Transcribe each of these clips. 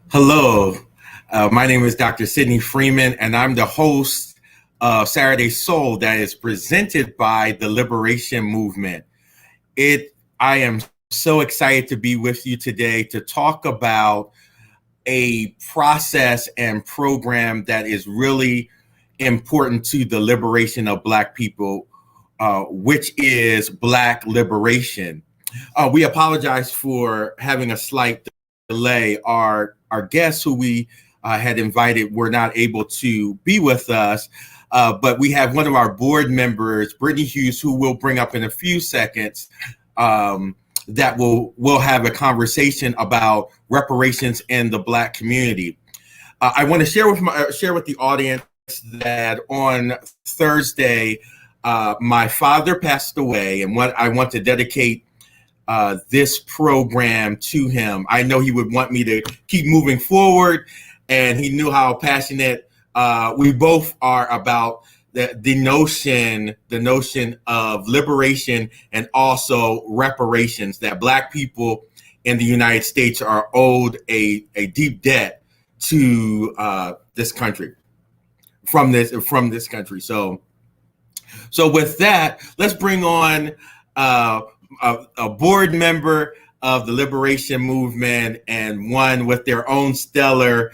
Hello, my name is Dr. Sidney Freeman, and I'm the host of Saturday Soul that is presented by the Liberation Movement. I am so excited to be with you today to talk about a process and program that is really important to the liberation of Black people, which is Black liberation. We apologize for having a slight delay. Our guests who we had invited were not able to be with us, but we have one of our board members, Brittany Hughes, who we'll bring up in a few seconds. That we'll have a conversation about reparations in the Black community. I want to share with the audience that on Thursday, my father passed away, and what I want to dedicate this program to him. I know he would want me to keep moving forward, and he knew how passionate we both are about the notion of liberation and also reparations, that Black people in the United States are owed a deep debt to this country, from this country. So with that, let's bring on a board member of the Liberation Movement and one with their own stellar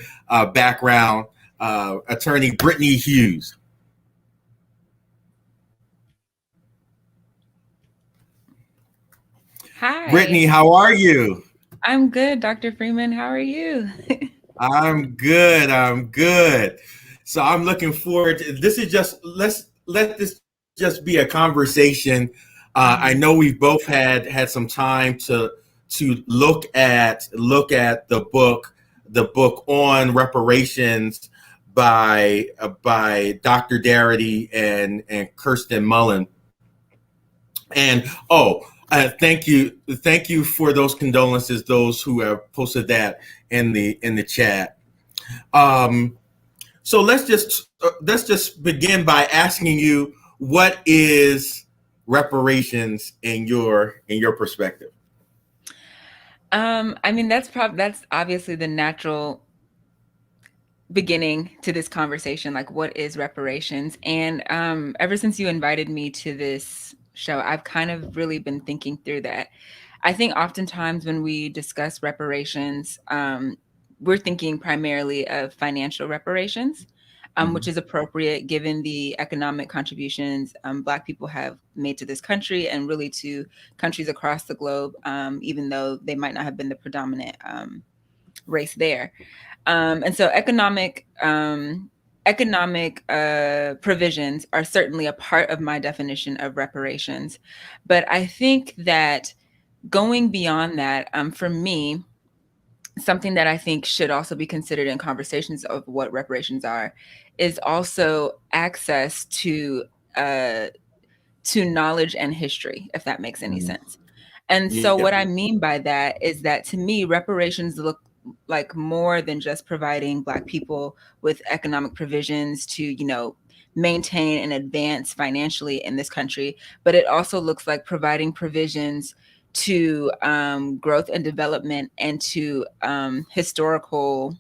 background, attorney Brittany Hughes. Hi. Brittany, how are you? I'm good, Dr. Freeman. How are you? I'm good. So I'm looking forward to this. Let's let this just be a conversation. I know we've both had some time to look at the book on reparations by Dr. Darity and Kirsten Mullen. And thank you for those condolences, those who have posted that in the chat. So let's just begin by asking you, what is reparations in your perspective? I mean, that's obviously the natural beginning to this conversation. Like, what is reparations? And ever since you invited me to this show, I've kind of really been thinking through that. I think oftentimes when we discuss reparations, we're thinking primarily of financial reparations, which is appropriate given the economic contributions Black people have made to this country and really to countries across the globe, even though they might not have been the predominant race there. And so economic provisions are certainly a part of my definition of reparations. But I think that going beyond that, for me, something that I think should also be considered in conversations of what reparations are is also access to knowledge and history, if that makes any sense. And so what I mean by that is that, to me, reparations look like more than just providing Black people with economic provisions to, maintain and advance financially in this country, but it also looks like providing provisions to growth and development and to historical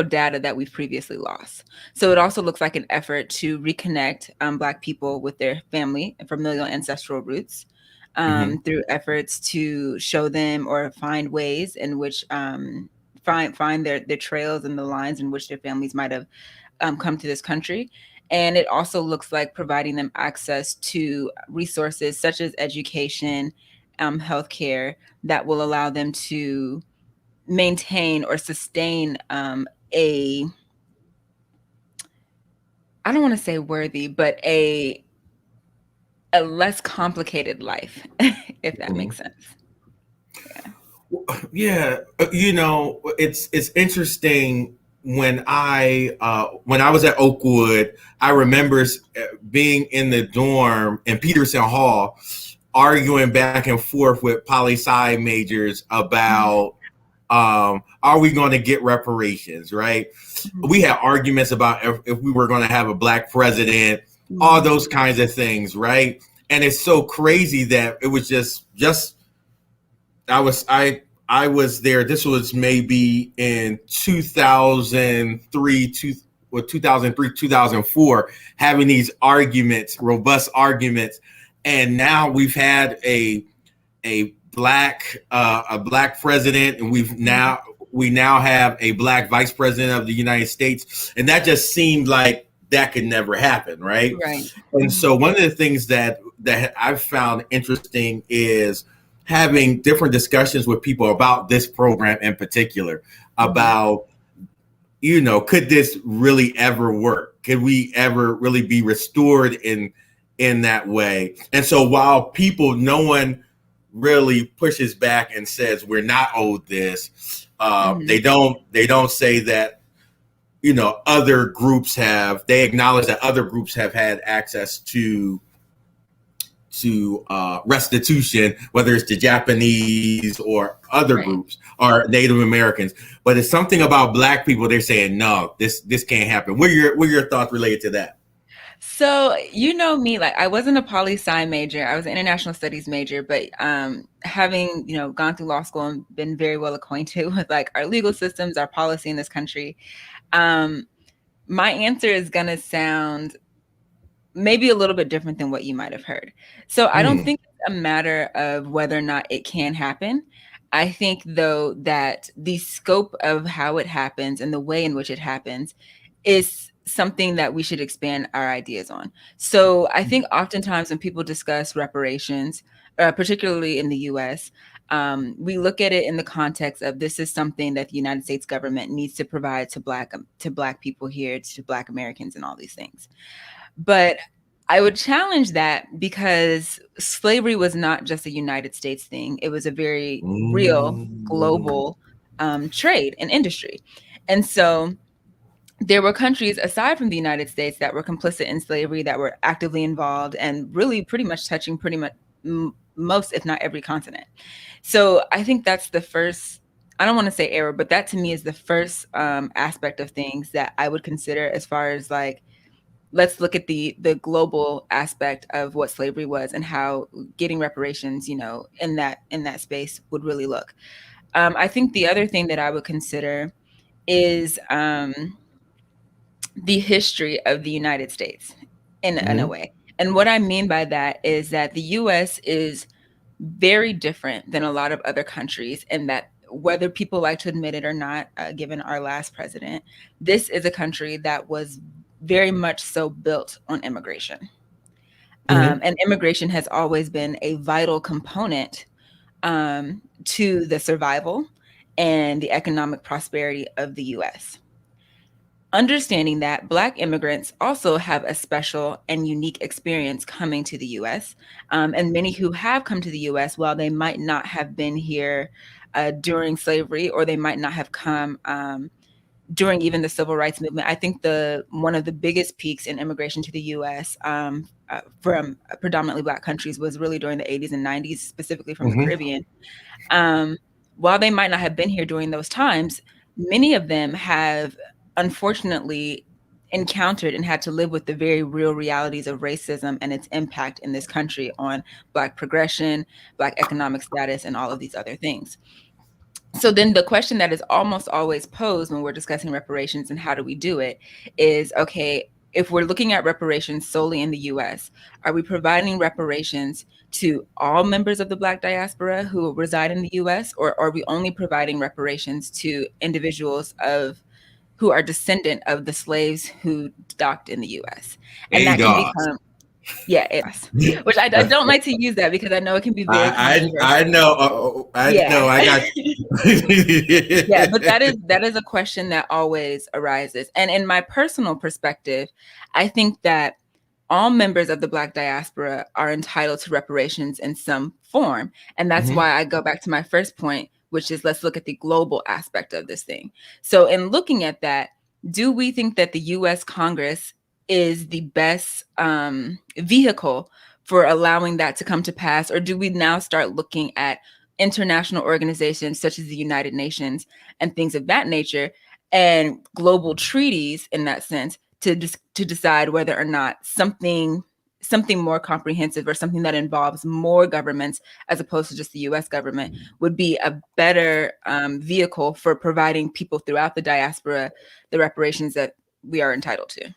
data that we've previously lost. So it also looks like an effort to reconnect Black people with their family and familial ancestral roots through efforts to show them or find ways in which find their trails and the lines in which their families might have come to this country. And it also looks like providing them access to resources such as education, healthcare, that will allow them to maintain or sustain I don't want to say worthy, but a less complicated life, if that makes sense. Yeah, it's interesting. When I was at Oakwood, I remember being in the dorm in Peterson Hall, arguing back and forth with poli-sci majors about are we going to get reparations, right? We had arguments about if we were going to have a Black president, all those kinds of things, right? And it's so crazy that it was just I I was there. This was maybe in 2003, 2004, having these arguments, robust arguments, and now we've had a black president, and we now have a black vice president of the United States, and that just seemed like that could never happen, right? Right. And so one of the things that I've found interesting is having different discussions with people about this program in particular, about, you know, could this really ever work? Could we ever really be restored in that way? And so while no one really pushes back and says we're not owed this, they don't say that, you know, other groups they acknowledge that other groups have had access to restitution, whether it's the Japanese or other groups or Native Americans. But it's something about Black people. They're saying, no, this can't happen. What are your thoughts related to that? So, you know me, like I wasn't a poli-sci major. I was an international studies major, but having, you know, gone through law school and been very well acquainted with like our legal systems, our policy in this country, my answer is going to sound maybe a little bit different than what you might have heard. So I don't think it's a matter of whether or not it can happen. I think, though, that the scope of how it happens and the way in which it happens is something that we should expand our ideas on. So I think oftentimes when people discuss reparations, particularly in the US, we look at it in the context of this is something that the United States government needs to provide to Black people here, to Black Americans and all these things. But I would challenge that because slavery was not just a United States thing. It was a very real global trade and industry. And so there were countries aside from the United States that were complicit in slavery, that were actively involved and really pretty much touching pretty much most, if not every continent. So I think that's the first, I don't want to say error, but that to me is the first aspect of things that I would consider as far as like, let's look at the global aspect of what slavery was and how getting reparations, you know, in that space would really look. I think the other thing that I would consider is the history of the United States in a way. And what I mean by that is that the US is very different than a lot of other countries, and that whether people like to admit it or not, given our last president, this is a country that was very much so built on immigration. And immigration has always been a vital component to the survival and the economic prosperity of the US. Understanding that Black immigrants also have a special and unique experience coming to the US. And many who have come to the US, while they might not have been here during slavery, or they might not have come during even the civil rights movement. I think one of the biggest peaks in immigration to the US from predominantly Black countries was really during the 80s and 90s, specifically from the Caribbean. While they might not have been here during those times, many of them have unfortunately encountered and had to live with the very real realities of racism and its impact in this country on Black progression, Black economic status, and all of these other things. So then the question that is almost always posed when we're discussing reparations and how do we do it is, okay, if we're looking at reparations solely in the US, are we providing reparations to all members of the Black diaspora who reside in the US, or are we only providing reparations to individuals who are descendant of the slaves who docked in the US? And that can become, which I don't like to use that because I know it can be very controversial. I know. I got Yeah, but that is a question that always arises. And in my personal perspective, I think that all members of the Black diaspora are entitled to reparations in some form. And that's why I go back to my first point, which is let's look at the global aspect of this thing. So in looking at that, do we think that the US Congress is the best vehicle for allowing that to come to pass? Or do we now start looking at international organizations such as the United Nations and things of that nature, and global treaties in that sense, to decide whether or not something something more comprehensive or something that involves more governments as opposed to just the U.S. government would be a better vehicle for providing people throughout the diaspora the reparations that we are entitled to.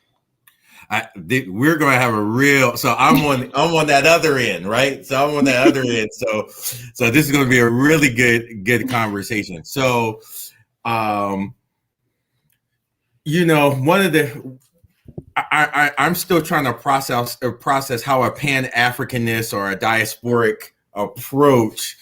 We're going to have a real, so I'm on that other end, right? So I'm on that other end. So this is going to be a really good conversation. So, you know, one of the, I'm still trying to process how a Pan-Africanist or a diasporic approach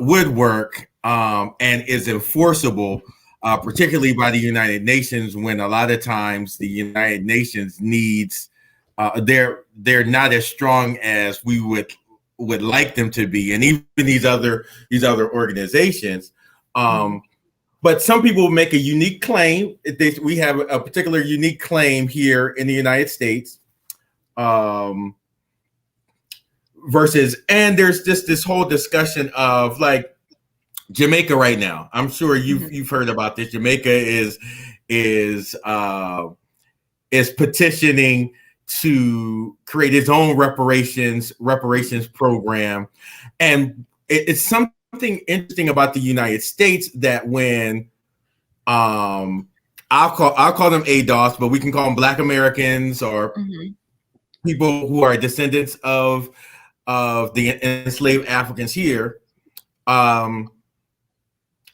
would work and is enforceable, particularly by the United Nations, when a lot of times the United Nations needs they're not as strong as we would like them to be, and even these other organizations. But some people make a unique claim. We have a particular unique claim here in the United States. Versus, and there's just this whole discussion of like Jamaica right now. I'm sure you've heard about this. Jamaica is petitioning to create its own reparations program, and it's something interesting about the United States that when I'll call them ADOS, but we can call them Black Americans or people who are descendants of the enslaved Africans here.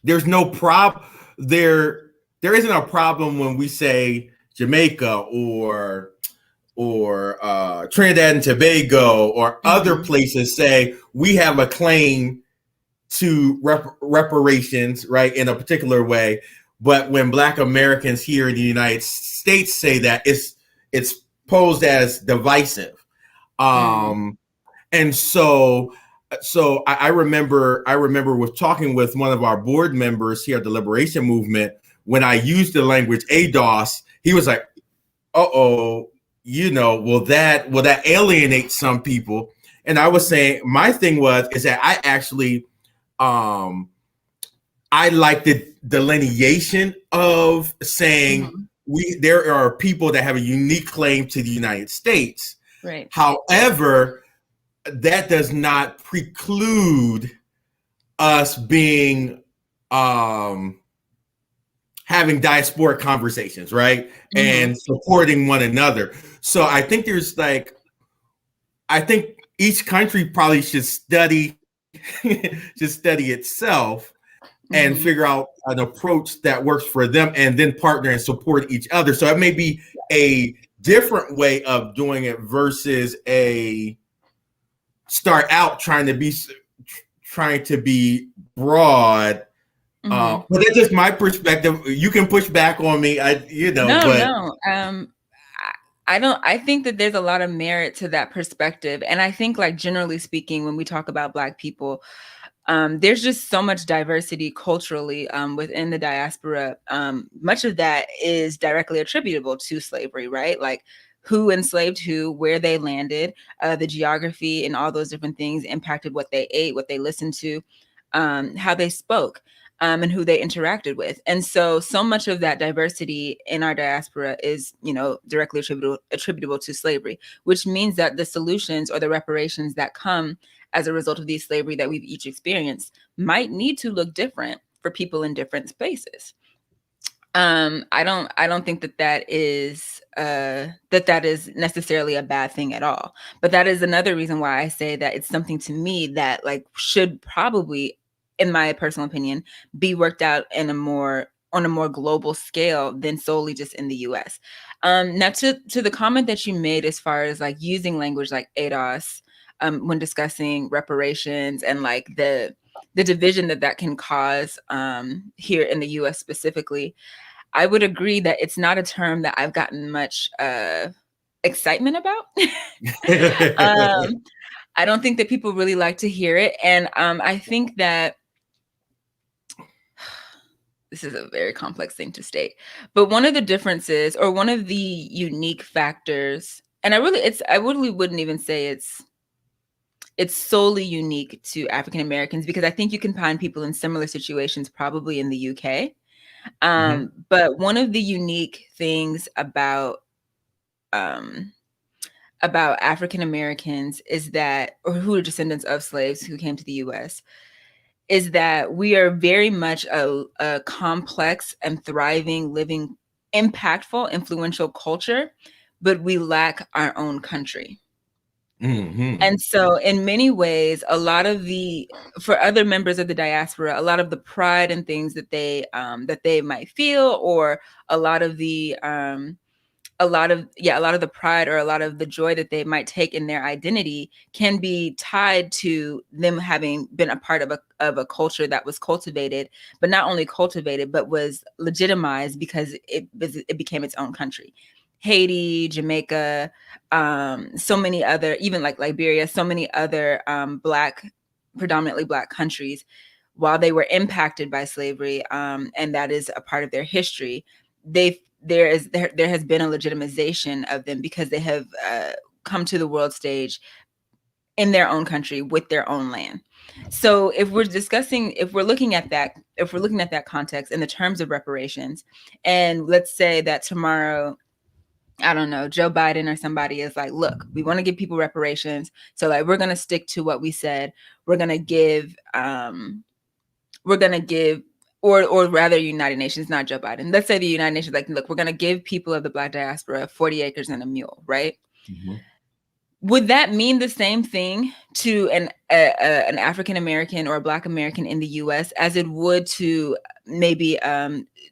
There's no problem there. There isn't a problem when we say Jamaica or Trinidad and Tobago or other places say we have a claim to reparations, right, in a particular way. But when Black Americans here in the United States say that, it's posed as divisive. And so I remember with talking with one of our board members here at the Liberation Movement, when I used the language ADOS, he was like, "Uh-oh, you know, will that alienate some people?" And I was saying, my thing is that I actually I like the delineation of saying there are people that have a unique claim to the United States. Right. However, that does not preclude us being having diasporic conversations, right? And supporting one another. So I think each country probably should study itself and figure out an approach that works for them, and then partner and support each other. So it may be a different way of doing it versus start out trying to be broad. But that's just my perspective. You can push back on me. I think that there's a lot of merit to that perspective. And I think, like, generally speaking, when we talk about Black people, there's just so much diversity culturally within the diaspora. Much of that is directly attributable to slavery, right? Like, who enslaved who, where they landed, the geography and all those different things impacted what they ate, what they listened to, how they spoke, and who they interacted with. And so much of that diversity in our diaspora is, directly attributable to slavery, which means that the solutions or the reparations that come as a result of the slavery that we've each experienced might need to look different for people in different spaces. I don't think that is necessarily a bad thing at all. But that is another reason why I say that it's something to me that, like, should probably, in my personal opinion, be worked out on a more global scale than solely just in the US. Now to the comment that you made as far as, like, using language like ADOS when discussing reparations and, like, the division that can cause here in the US specifically, I would agree that it's not a term that I've gotten much excitement about. I don't think that people really like to hear it. And I think that this is a very complex thing to state, but one of the differences, or one of the unique factors, and I really wouldn't even say it's solely unique to African Americans, because I think you can find people in similar situations probably in the UK. But one of the unique things about about African Americans is that, or who are descendants of slaves who came to the US, is that we are very much a complex and thriving, living, impactful, influential culture, but we lack our own country. Mm-hmm. And so in many ways, for other members of the diaspora, a lot of the pride and things that they might feel, or a lot of the pride, or a lot of the joy that they might take in their identity, can be tied to them having been a part of a culture that was cultivated, but not only cultivated, but was legitimized because it became its own country. Haiti, Jamaica, so many other, even like Liberia, so many other predominantly Black countries, while they were impacted by slavery, and that is a part of their history, there has been a legitimization of them because they have come to the world stage in their own country with their own land. So if we're looking at that context in the terms of reparations, and let's say that tomorrow, I don't know, Joe Biden or somebody is like, look, we want to give people reparations. So like, we're going to stick to what we said. We're going to give, or rather United Nations, not Joe Biden. Let's say the United Nations, like, look, we're going to give people of the Black diaspora 40 acres and a mule, right? Mm-hmm. Would that mean the same thing to an African American or a Black American in the U.S. as it would to maybe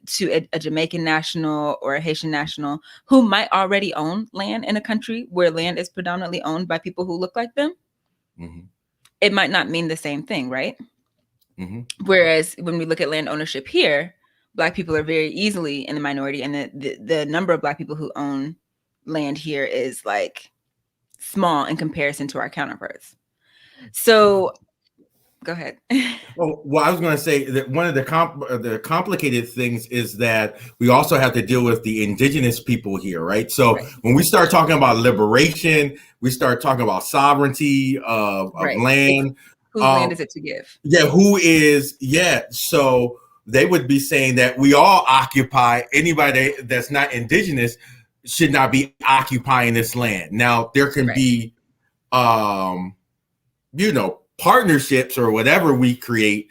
to a Jamaican national or a Haitian national who might already own land in a country where land is predominantly owned by people who look like them? Mm-hmm. It might not mean the same thing, right? Mm-hmm. Whereas when we look at land ownership here, Black people are very easily in the minority, and the number of Black people who own land here is like small in comparison to our counterparts. So go ahead. Well, I was going to say that one of the complicated things is that we also have to deal with the indigenous people here, right? So when we start talking about liberation, we start talking about sovereignty of land. Whose land is it to give? Yeah, so they would be saying that we all occupy, anybody that's not indigenous should not be occupying this land. Now, there can be, partnerships or whatever we create,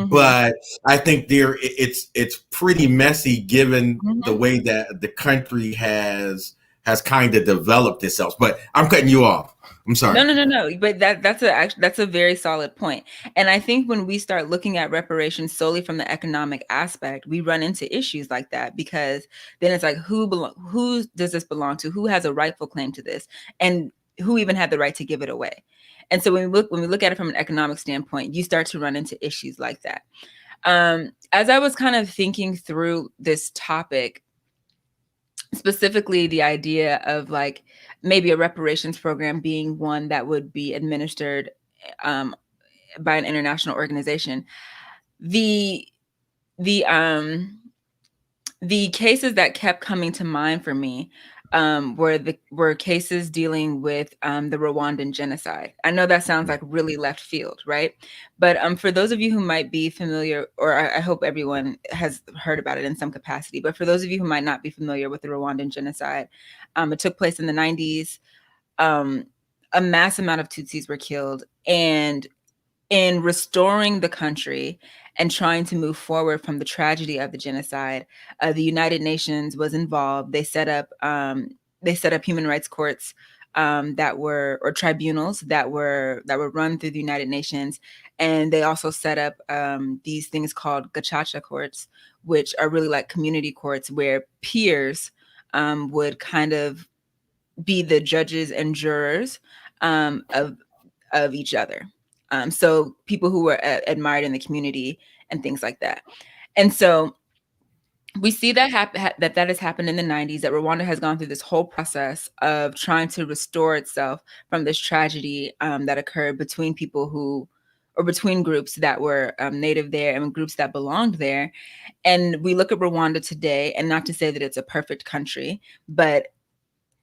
but I think it's pretty messy given the way that the country has kind of developed itself. But I'm cutting you off. I'm sorry. No. But that's a very solid point. And I think when we start looking at reparations solely from the economic aspect, we run into issues like that, because then it's like, who does this belong to? Who has a rightful claim to this? And who even had the right to give it away? And so when we look at it from an economic standpoint, you start to run into issues like that. As I was kind of thinking through this topic, specifically the idea of like maybe a reparations program being one that would be administered by an international organization, the cases that kept coming to mind for me were cases dealing with the Rwandan genocide. I know that sounds like really left field, right? But for those of you who might be familiar, or I hope everyone has heard about it in some capacity, but for those of you who might not be familiar with the Rwandan genocide, it took place in the 90s. A mass amount of Tutsis were killed, and in restoring the country and trying to move forward from the tragedy of the genocide, the United Nations was involved. They set up human rights courts or tribunals that were run through the United Nations, and they also set up these things called gacaca courts, which are really like community courts where peers would kind of be the judges and jurors of each other. So people who were admired in the community and things like that. And so we see that that has happened in the 90s, that Rwanda has gone through this whole process of trying to restore itself from this tragedy that occurred between between groups that were native there and groups that belonged there. And we look at Rwanda today, and not to say that it's a perfect country, but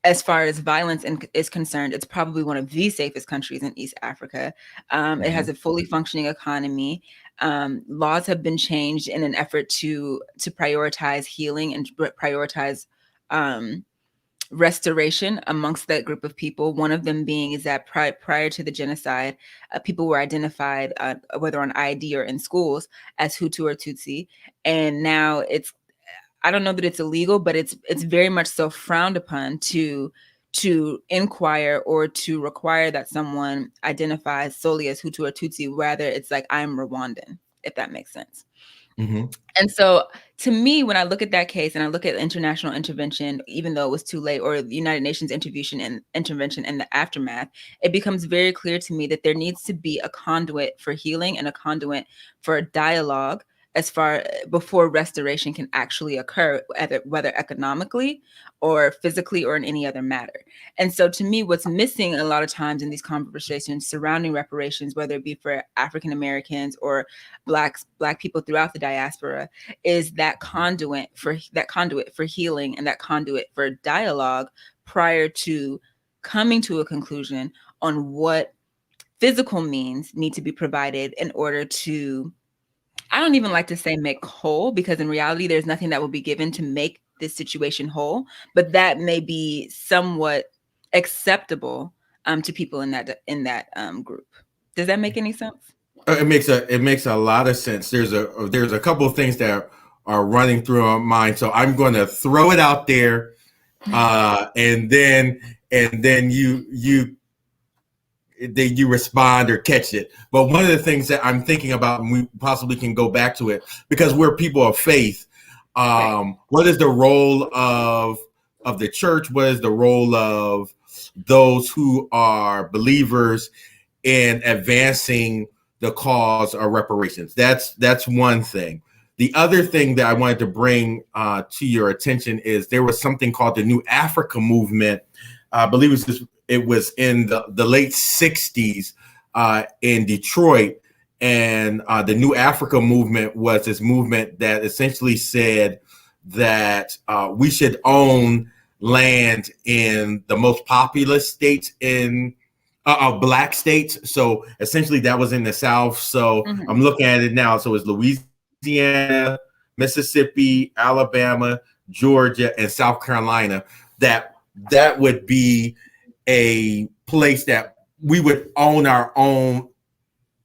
as far as violence is concerned, it's probably one of the safest countries in East Africa. It has a fully functioning economy. Laws have been changed in an effort to prioritize healing and prioritize restoration amongst that group of people. One of them being is that prior to the genocide, people were identified, whether on ID or in schools, as Hutu or Tutsi. And now I don't know that it's illegal, but it's very much so frowned upon to inquire or to require that someone identifies solely as Hutu or Tutsi. Rather, it's like, I'm Rwandan, if that makes sense. Mm-hmm. And so to me, when I look at that case and I look at international intervention, even though it was too late, or the United Nations intervention and the aftermath, it becomes very clear to me that there needs to be a conduit for healing and a conduit for dialogue as far before restoration can actually occur, whether economically or physically or in any other matter. And so to me, what's missing a lot of times in these conversations surrounding reparations, whether it be for African Americans or Black people throughout the diaspora, is that conduit for healing and that conduit for dialogue prior to coming to a conclusion on what physical means need to be provided in order to, I don't even like to say make whole, because in reality, there's nothing that will be given to make this situation whole, but that may be somewhat acceptable to people in that group. Does that make any sense? It makes a lot of sense. There's a couple of things that are running through our mind, so I'm going to throw it out there, and then you respond or catch it. But one of the things that I'm thinking about, and we possibly can go back to it, because we're people of faith. Right. What is the role of the church? What is the role of those who are believers in advancing the cause of reparations? That's one thing. The other thing that I wanted to bring to your attention is there was something called the New Africa Movement. I believe it was in the late 60s in Detroit. And the New Africa Movement was this movement that essentially said that we should own land in the most populous states in Black states. So essentially that was in the South. So I'm looking at it now. So it's Louisiana, Mississippi, Alabama, Georgia, and South Carolina. That would be a place that we would own our own.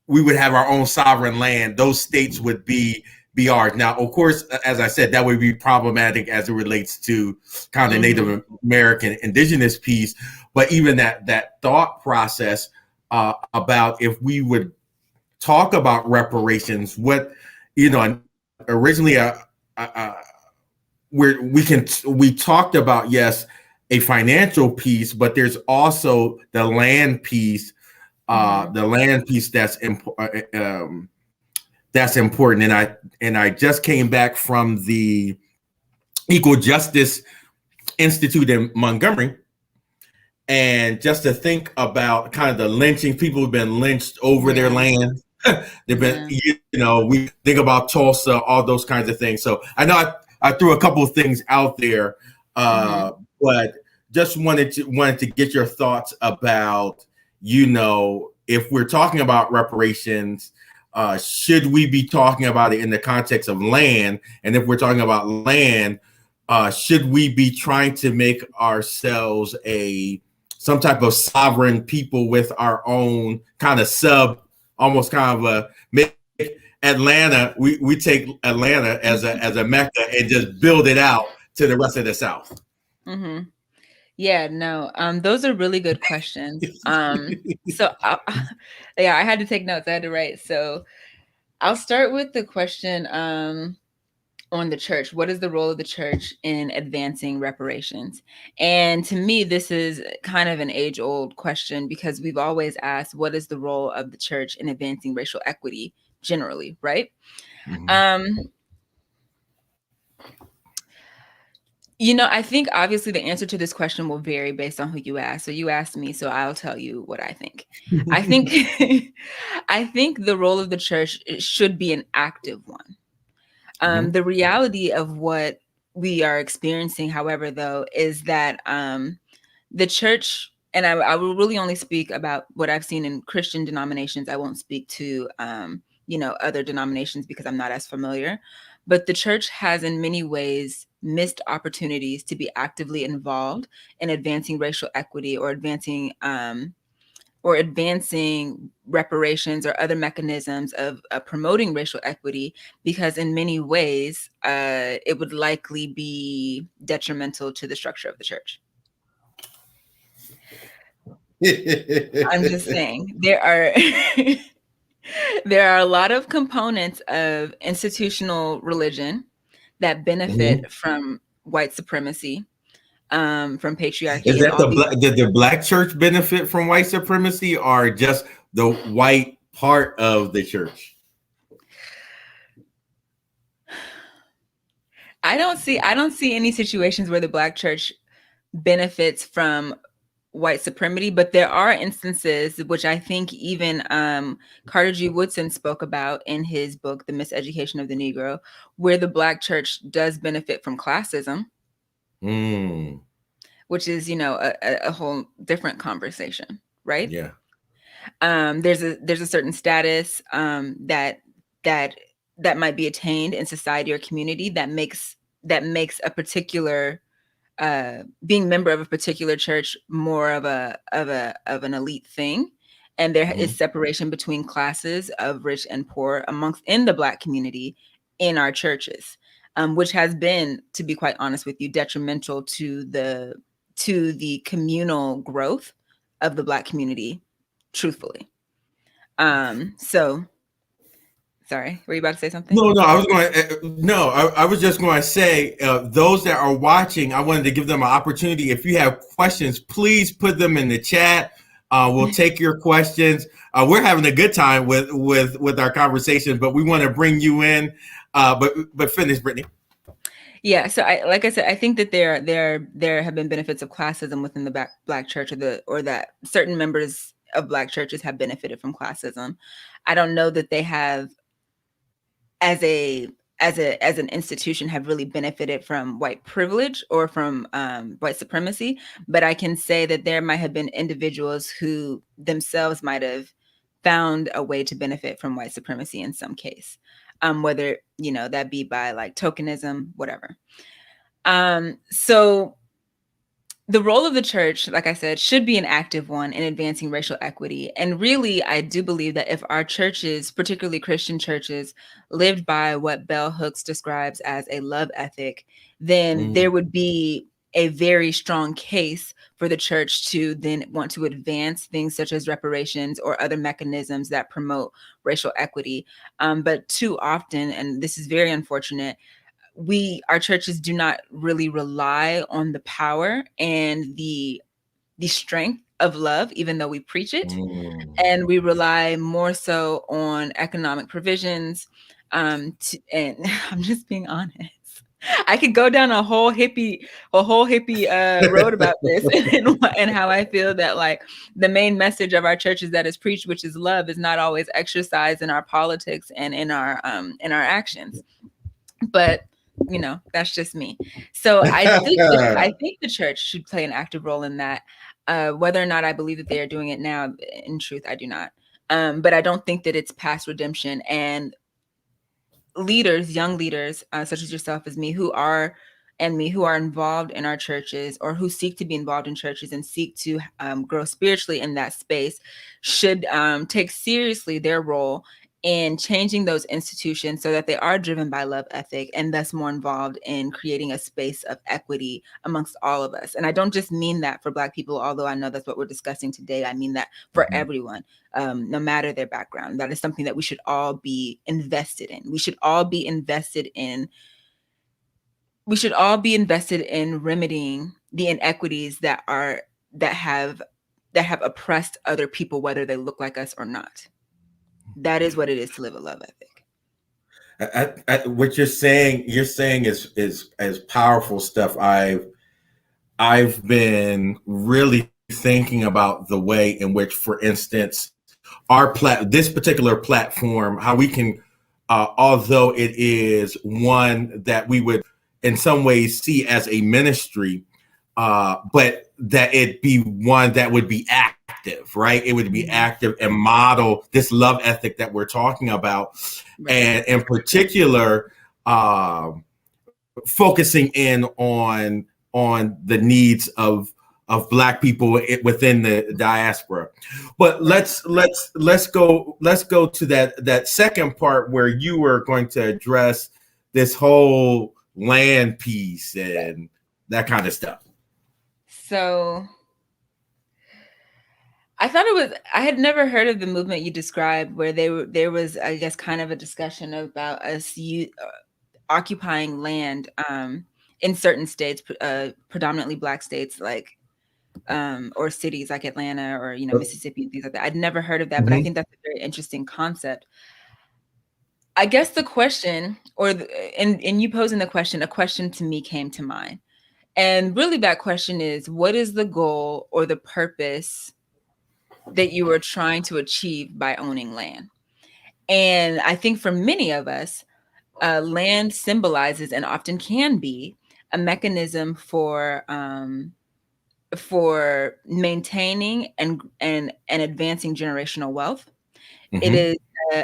We would have our own sovereign land. Those states would be ours. Now, of course, as I said, that would be problematic as it relates to kind of the Native American indigenous piece. But even that thought process about if we would talk about reparations, what, originally we talked about, yes, a financial piece, but there's also the land piece. The land piece that's important, and I just came back from the Equal Justice Institute in Montgomery, and just to think about kind of the lynching, people have been lynched over their land. They've been, we think about Tulsa, all those kinds of things. So I know I threw a couple of things out there, but just wanted to get your thoughts about, if we're talking about reparations, should we be talking about it in the context of land? And if we're talking about land, should we be trying to make ourselves some type of sovereign people with our own kind of almost kind of make Atlanta, we take Atlanta as a Mecca and just build it out to the rest of the South? Yeah, no, those are really good questions. So I had to take notes. I had to write. So I'll start with the question on the church. What is the role of the church in advancing reparations? And to me, this is kind of an age-old question, because we've always asked, what is the role of the church in advancing racial equity generally, right? I think obviously the answer to this question will vary based on who you ask. So you asked me, so I'll tell you what I think. I think I think the role of the church should be an active one. The reality of what we are experiencing, however, though, is that the church, and I will really only speak about what I've seen in Christian denominations. I won't speak to other denominations because I'm not as familiar. but the church has in many ways missed opportunities to be actively involved in advancing racial equity or advancing reparations or other mechanisms of promoting racial equity, because in many ways it would likely be detrimental to the structure of the church. I'm just saying there are there are a lot of components of institutional religion that benefit from white supremacy, from patriarchy. Is that did the Black church benefit from white supremacy, or just the white part of the church? I don't see any situations where the Black church benefits from white supremacy, but there are instances, which I think even Carter G. Woodson spoke about in his book, The Miseducation of the Negro, where the Black church does benefit from classism, which is, a whole different conversation, right? Yeah. There's a certain status that might be attained in society or community that makes a particular being member of a particular church more of an elite thing, and there is separation between classes of rich and poor in the Black community in our churches, which has been, to be quite honest with you, detrimental to the communal growth of the Black community, truthfully. So sorry, were you about to say something? No, I was just going to say, those that are watching, I wanted to give them an opportunity. If you have questions, please put them in the chat. We'll take your questions. We're having a good time with our conversation, but we want to bring you in. But finish, Brittany. Yeah, so like I said, I think that there have been benefits of classism within the Black church, or that certain members of Black churches have benefited from classism. I don't know that they have, as an institution, have really benefited from white privilege or from white supremacy, but I can say that there might have been individuals who themselves might have found a way to benefit from white supremacy in some case, whether that be by like tokenism, whatever. So the role of the church, like I said, should be an active one in advancing racial equity. And really, I do believe that if our churches, particularly Christian churches, lived by what Bell Hooks describes as a love ethic, then there would be a very strong case for the church to then want to advance things such as reparations or other mechanisms that promote racial equity. But too often, and this is very unfortunate, our churches do not really rely on the power and the strength of love, even though we preach it. And we rely more so on economic provisions. And I'm just being honest. I could go down a whole hippie road about this and how I feel that like the main message of our churches that is preached, which is love, is not always exercised in our politics and in our actions. But that's just me. So I think the church should play an active role in that. Whether or not I believe that they are doing it now, in truth, I do not. But I don't think that it's past redemption. And young leaders, such as yourself, as me, who are involved in our churches, or who seek to be involved in churches and seek to grow spiritually in that space, should take seriously their role in changing those institutions so that they are driven by love ethic and thus more involved in creating a space of equity amongst all of us. And I don't just mean that for Black people, although I know that's what we're discussing today. I mean that for everyone, no matter their background. That is something that we should all be invested in. We should all be invested in remedying the inequities that have oppressed other people, whether they look like us or not. That is what it is to live a love ethic. What you're saying is powerful stuff. I've been really thinking about the way in which, for instance, this particular platform, how we can, although it is one that we would in some ways see as a ministry, but that it be one that would be active, right? It would be active and model this love ethic that we're talking about. Right. And in particular, focusing in on the needs of Black people within the diaspora. But let's go to that second part where you were going to address this whole land piece and that kind of stuff. So I had never heard of the movement you described, where there was, I guess, kind of a discussion about us occupying land in certain states, predominantly Black states, like or cities like Atlanta or Mississippi and things like that. I'd never heard of that, but I think that's a very interesting concept. I guess the question, in you posing the question, a question to me came to mind, and really that question is, what is the goal or the purpose that you are trying to achieve by owning land? And I think for many of us, land symbolizes, and often can be, a mechanism for maintaining and advancing generational wealth. It is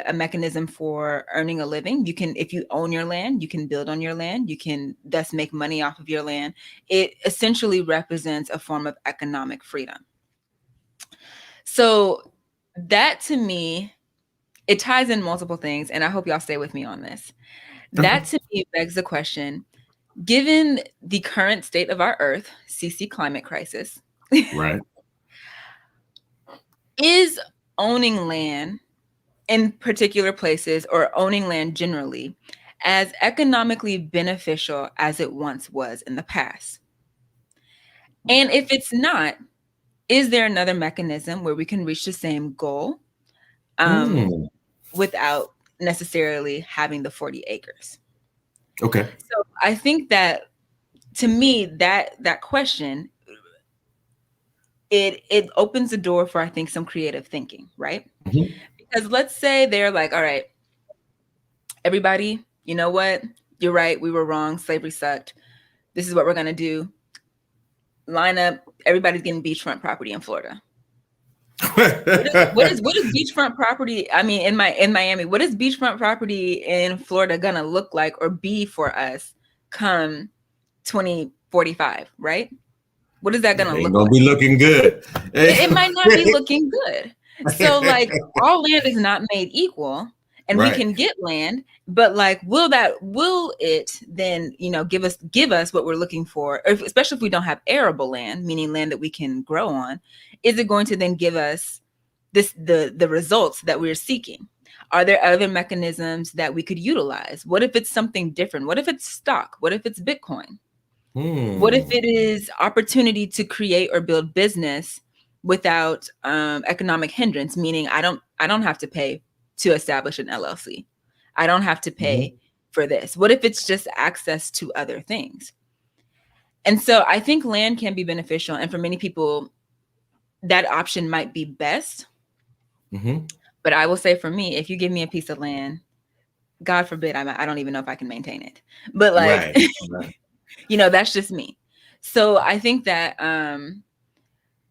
a mechanism for earning a living. If you own your land, you can build on your land. You can thus make money off of your land. It essentially represents a form of economic freedom. So that, to me, it ties in multiple things, and I hope y'all stay with me on this. That, to me, begs the question, given the current state of our Earth, CC climate crisis, right, is owning land in particular places, or owning land generally, as economically beneficial as it once was in the past? And if it's not, is there another mechanism where we can reach the same goal without necessarily having the 40 acres? Okay. So I think that, to me, that question, it opens the door for, I think, some creative thinking, right? Because let's say they're like, all right, everybody, you know what? You're right. We were wrong. Slavery sucked. This is what we're going to do. Line up. Everybody's getting beachfront property in Florida. What is beachfront property? I mean, in Miami, what is beachfront property in Florida going to look like or be for us come 2045, right? What is that going to look like? Be looking good. It might not be looking good. So, like, all land is not made equal, and we can get land, but like, will it then, give us what we're looking for, especially if we don't have arable land, meaning land that we can grow on? Is it going to then give us the results that we're seeking? Are there other mechanisms that we could utilize? What if it's something different? What if it's stock? What if it's Bitcoin? What if it is opportunity to create or build business without economic hindrance, meaning I don't have to pay to establish an LLC. I don't have to pay for this. What if it's just access to other things? And so I think land can be beneficial, and for many people, that option might be best. But I will say, for me, if you give me a piece of land, God forbid, I don't even know if I can maintain it. But like, that's just me. So I think that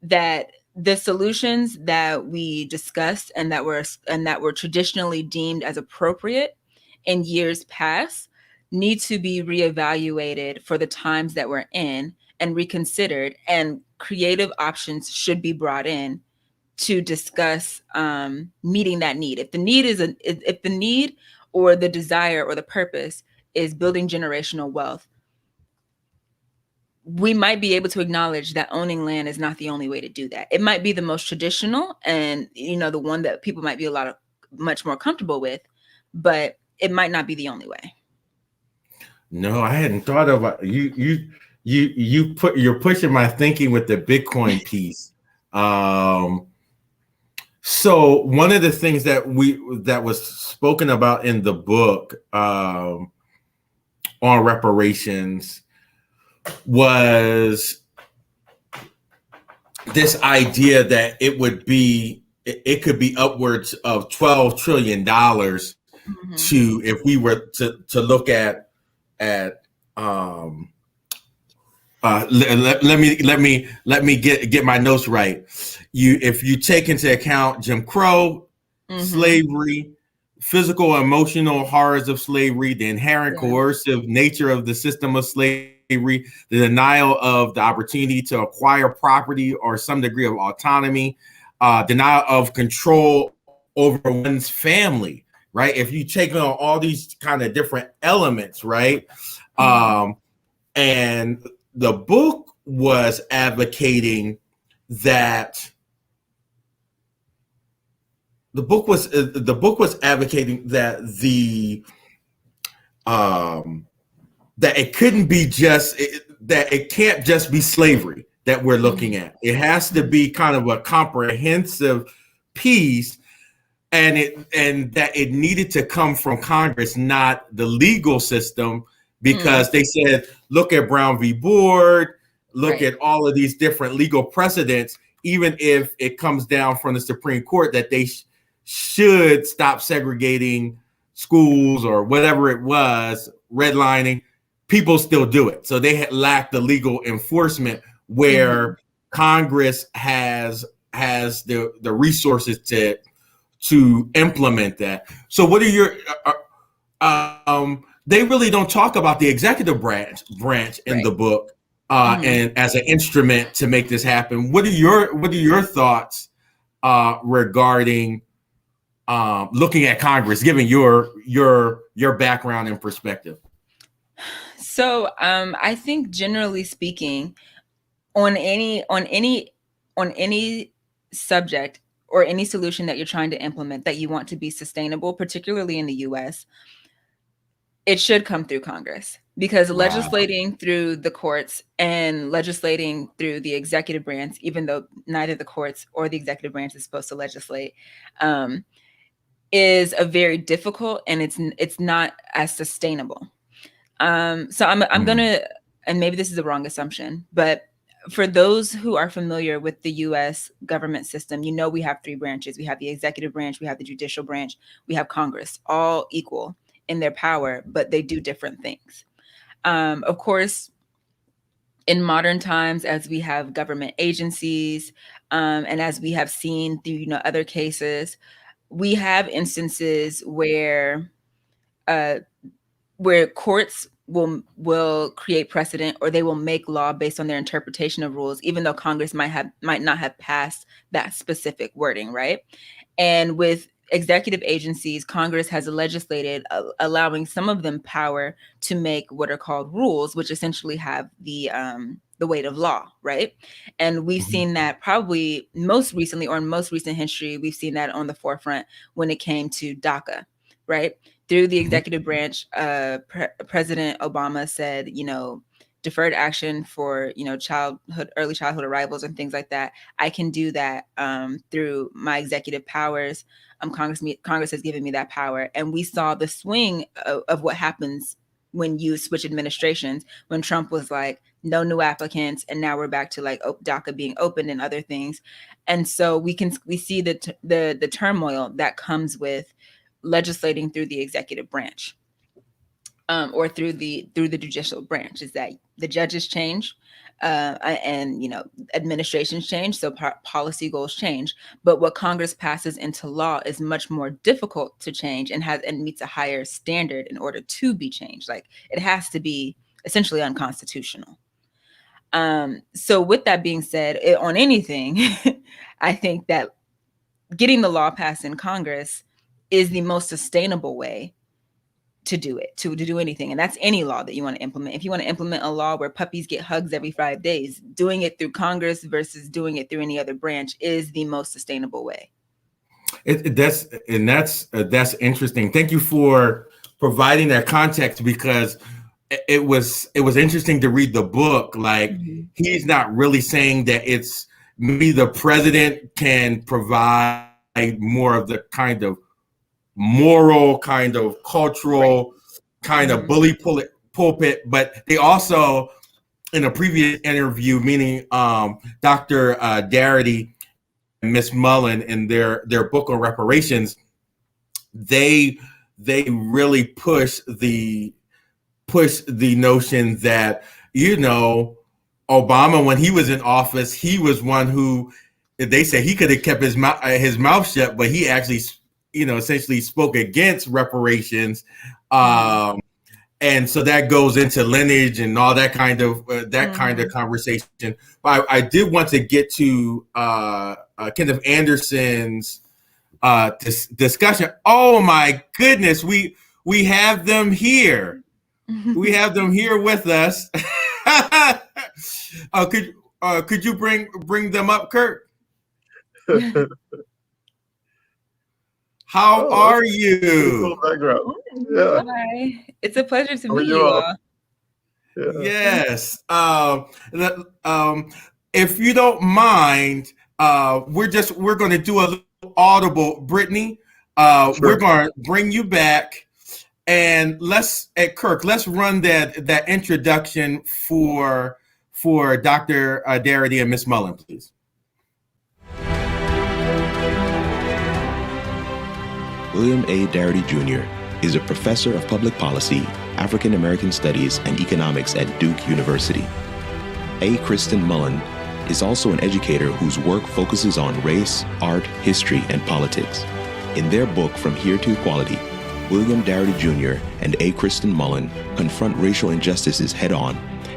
that the solutions that we discussed and that were traditionally deemed as appropriate in years past need to be reevaluated for the times that we're in and reconsidered, and creative options should be brought in to discuss meeting that need. If the need or the desire or the purpose is building generational wealth, we might be able to acknowledge that owning land is not the only way to do that. It might be the most traditional and, the one that people might be much more comfortable with, but it might not be the only way. No, I hadn't thought about you're pushing my thinking with the Bitcoin piece. So one of the things that was spoken about in the book on reparations was this idea that it could be upwards of $12 trillion to, if we were to look at let me get my notes right. If you take into account Jim Crow, slavery, physical, emotional horrors of slavery, the inherent coercive nature of the system of slavery, the denial of the opportunity to acquire property or some degree of autonomy, denial of control over one's family, right? If you take on all these kind of different elements, right? And the book was advocating that the book was advocating that that it couldn't be just that it can't just be slavery that we're looking at. It has to be kind of a comprehensive piece, and that it needed to come from Congress, not the legal system, because they said, look at Brown v. Board, look at all of these different legal precedents, even if it comes down from the Supreme Court that they should stop segregating schools or whatever it was, redlining, people still do it. So they had lacked the legal enforcement where Congress has the resources to implement that. So what are your they really don't talk about the executive branch in the book and as an instrument to make this happen. What are your thoughts regarding looking at Congress, given your background and perspective? So I think, generally speaking, on any subject or any solution that you're trying to implement that you want to be sustainable, particularly in the U.S., it should come through Congress, because legislating through the courts and legislating through the executive branch, even though neither the courts or the executive branch is supposed to legislate, is a very difficult, and it's not as sustainable. So I'm gonna, and maybe this is the wrong assumption, but for those who are familiar with the U.S. government system, we have three branches. We have the executive branch, we have the judicial branch, we have Congress, all equal in their power, but they do different things. Of course, in modern times, as we have government agencies, and as we have seen through other cases, we have instances where courts will create precedent, or they will make law based on their interpretation of rules, even though Congress might not have passed that specific wording, right? And with executive agencies, Congress has legislated, allowing some of them power to make what are called rules, which essentially have the weight of law, right? And we've seen that probably most recently, or in most recent history, we've seen that on the forefront when it came to DACA, right? Through the executive branch, President Obama said, deferred action for, early childhood arrivals and things like that. I can do that through my executive powers. Congress has given me that power. And we saw the swing of what happens when you switch administrations, when Trump was like, no new applicants, and now we're back to like DACA being opened and other things. And so we see the turmoil that comes with legislating through the executive branch, or through the judicial branch, is that the judges change, and administrations change, so policy goals change. But what Congress passes into law is much more difficult to change, and meets a higher standard in order to be changed. Like, it has to be essentially unconstitutional. So with that being said, on anything, I think that getting the law passed in Congress is the most sustainable way to do it, to do anything. And that's any law that you want to implement. If you want to implement a law where puppies get hugs every 5 days, doing it through Congress versus doing it through any other branch is the most sustainable way. That's interesting. Thank you for providing that context, because it was interesting to read the book. Like, he's not really saying that it's maybe the president can provide more of the kind of moral, kind of cultural, kind of bully pulpit, but they also, in a previous interview, meaning Dr. Darity and Miss Mullen, in their book on reparations, they really push the notion that, Obama, when he was in office, he was one who, they say he could have kept his mouth shut, but he actually essentially spoke against reparations. And so that goes into lineage and all that kind of conversation. But I did want to get to Kenneth Anderson's discussion. Oh my goodness, we have them here. We have them here with us. Could you bring them up, Kurt? How are you? Cool background. Yeah. Hi. It's a pleasure to meet you all. Yeah. Yes. If you don't mind, we're going to do a little audible, Brittany. Sure. We're going to bring you back, and Kirk, let's run that introduction for Dr. Darity and Miss Mullen, please. William A. Darity Jr. is a professor of public policy, African American studies, and economics at Duke University. A. Kirsten Mullen is also an educator whose work focuses on race, art, history, and politics. In their book, From Here to Equality, William Darity Jr. and A. Kirsten Mullen confront racial injustices head-on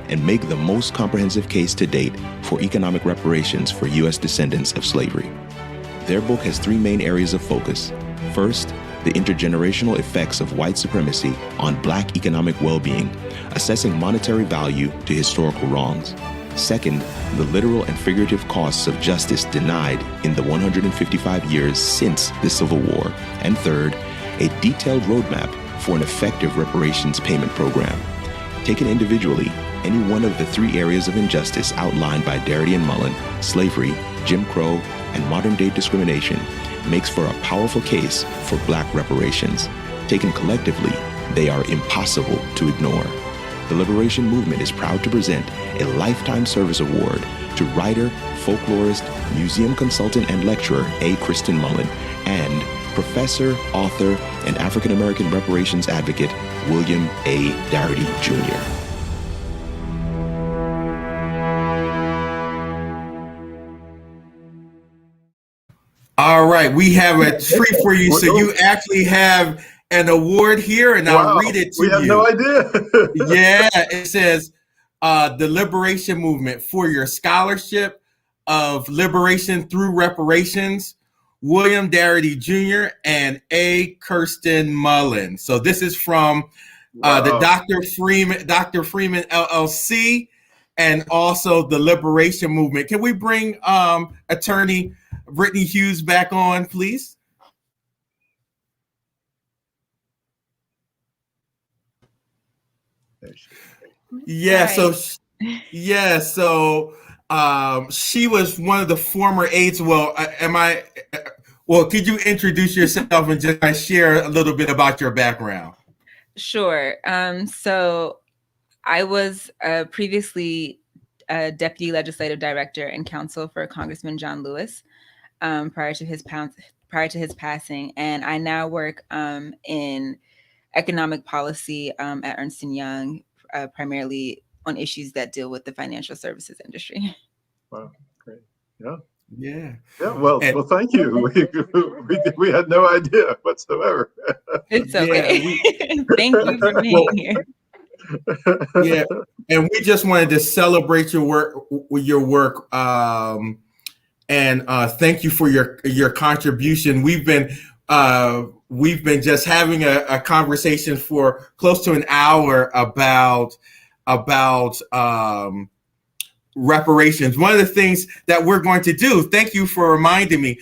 and make the most comprehensive case to date for economic reparations for U.S. descendants of slavery. Their book has three main areas of focus. First, the intergenerational effects of white supremacy on Black economic well-being, assessing monetary value to historical wrongs. Second, the literal and figurative costs of justice denied in the 155 years since the Civil War. And third, a detailed roadmap for an effective reparations payment program. Taken individually, any one of the three areas of injustice outlined by Darity and Mullen, slavery, Jim Crow, and modern-day discrimination, makes for a powerful case for Black reparations. Taken collectively, they are impossible to ignore. The Liberation Movement is proud to present a Lifetime Service Award to writer, folklorist, museum consultant, and lecturer A. Kirsten Mullen, and professor, author, and African American reparations advocate William A. Darity Jr. All right, we have a treat for you. So you actually have an award here, and I'll read it to you. We have no idea. Yeah, it says the Liberation Movement for your scholarship of liberation through reparations, William Darity Jr. and A. Kirsten Mullen. So this is from the Dr. Freeman LLC, and also the Liberation Movement. Can we bring attorney Brittany Hughes back on, please? Yeah, right. So she was one of the former aides. Well, could you introduce yourself and just share a little bit about your background? Sure. So I was previously a deputy legislative director and counsel for Congressman John Lewis prior to his passing, and I now work in economic policy at Ernst & Young, primarily on issues that deal with the financial services industry. Wow, great. Yeah. Well, thank you. We had no idea whatsoever. It's okay. Thank you for being here. Yeah, and we just wanted to celebrate your work, and thank you for your contribution. We've been just having a conversation for close to an hour about reparations. One of the things that we're going to do, thank you for reminding me,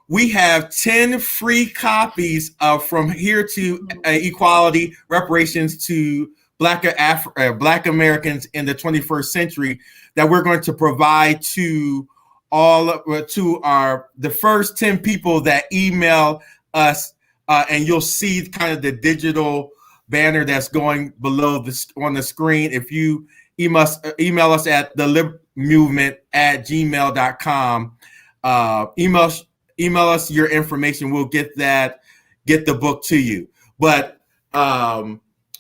we have 10 free copies of From Here to Equality, Reparations to Black Americans in the 21st Century that we're going to provide to the first 10 people that email us, and you'll see kind of the digital banner that's going below on the screen. If you email us at thelibmovement@gmail.com. Email us your information. We'll get the book to you. But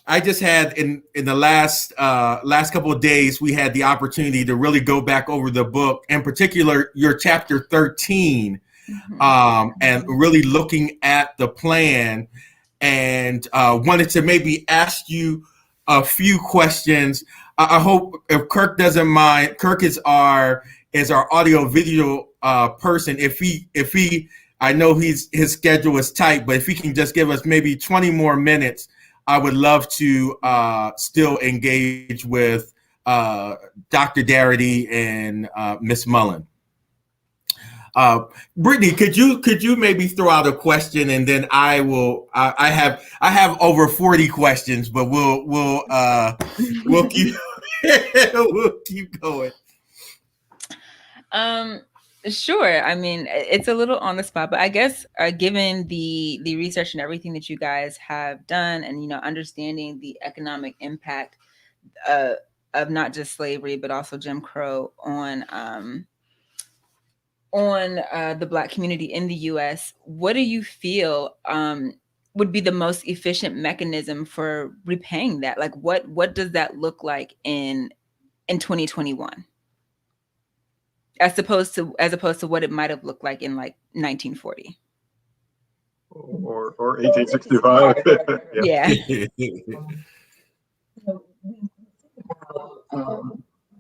I just had in the last couple of days, we had the opportunity to really go back over the book, in particular your chapter 13, and really looking at the plan, and wanted to maybe ask you a few questions. I hope, if Kirk doesn't mind, Kirk is our audio video person. If he, I know his schedule is tight, but if he can just give us maybe 20 more minutes, I would love to still engage with Dr. Darity and Miss Mullen. Brittany, could you maybe throw out a question, and then I will. I have over 40 questions, but we'll keep we'll keep going. Sure. I mean, it's a little on the spot, but I guess given the research and everything that you guys have done, and understanding the economic impact of not just slavery but also Jim Crow on the Black community in the U.S., what do you feel would be the most efficient mechanism for repaying that? Like, what does that look like in 2021, as opposed to what it might have looked like in like 1940 or 1865? Yeah.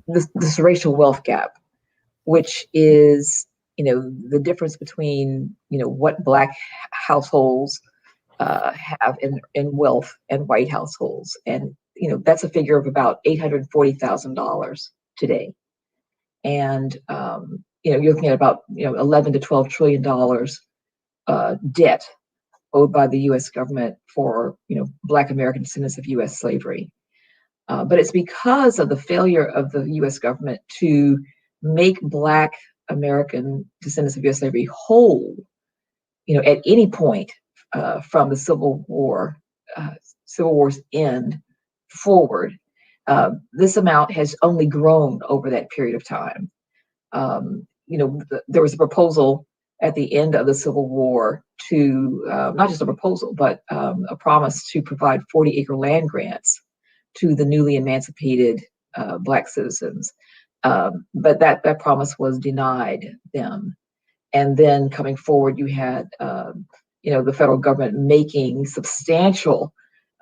This racial wealth gap, which is the difference between what Black households have in wealth and white households, and that's a figure of about $840,000 today, and you're looking at about 11 to 12 trillion dollars debt owed by the U.S. government for Black American descendants of U.S. slavery. But it's because of the failure of the U.S. government to make Black American descendants of U.S. slavery whole, at any point from the Civil War's end forward. This amount has only grown over that period of time. There was a proposal at the end of the Civil War to, not just a proposal, but a promise to provide 40-acre land grants to the newly emancipated Black citizens. But that promise was denied them. And then coming forward, you had the federal government making substantial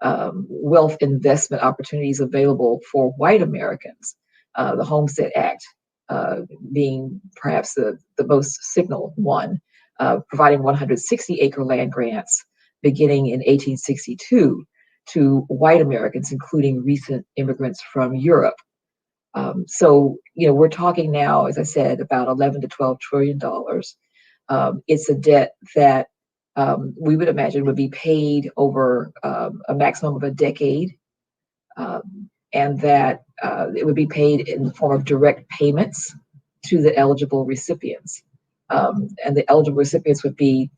wealth investment opportunities available for white Americans. The Homestead Act being perhaps the most signal one, providing 160-acre land grants beginning in 1862 to white Americans, including recent immigrants from Europe. So we're talking now, as I said, about 11 to 12 trillion dollars. It's a debt that we would imagine would be paid over a maximum of a decade, and that it would be paid in the form of direct payments to the eligible recipients. And the eligible recipients would be,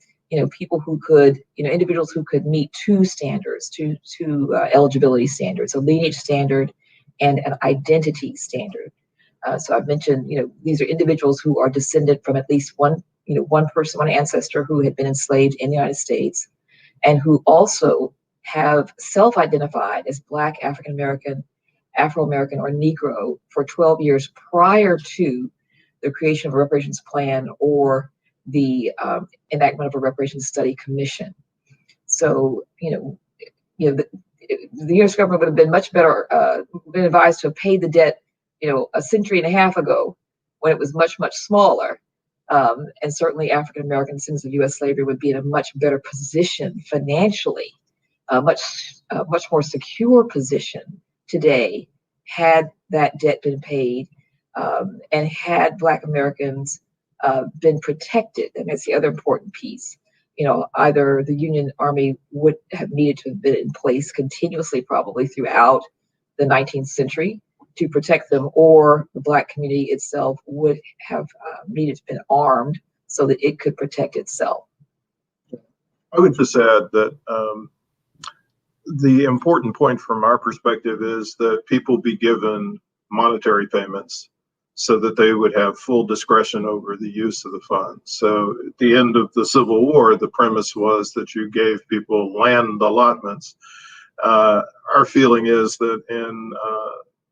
people who could, individuals who could meet two standards, two eligibility standards, a lineage standard and an identity standard. So I've mentioned, these are individuals who are descended from at least one person, one ancestor who had been enslaved in the United States, and who also have self-identified as Black, African American, Afro-American, or Negro for 12 years prior to the creation of a reparations plan or the enactment of a reparations study commission. So, the U.S. government would have been much better, been advised to have paid the debt, a century and a half ago, when it was much, much smaller. And certainly African American descendants of U.S. slavery would be in a much better position financially, much more secure position today, had that debt been paid, and had Black Americans been protected. And that's the other important piece. Either the Union Army would have needed to have been in place continuously, probably throughout the 19th century, to protect them, or the Black community itself would have needed to have been armed so that it could protect itself. I would just add that the important point from our perspective is that people be given monetary payments so that they would have full discretion over the use of the funds. So at the end of the Civil War, the premise was that you gave people land allotments. Our feeling is that in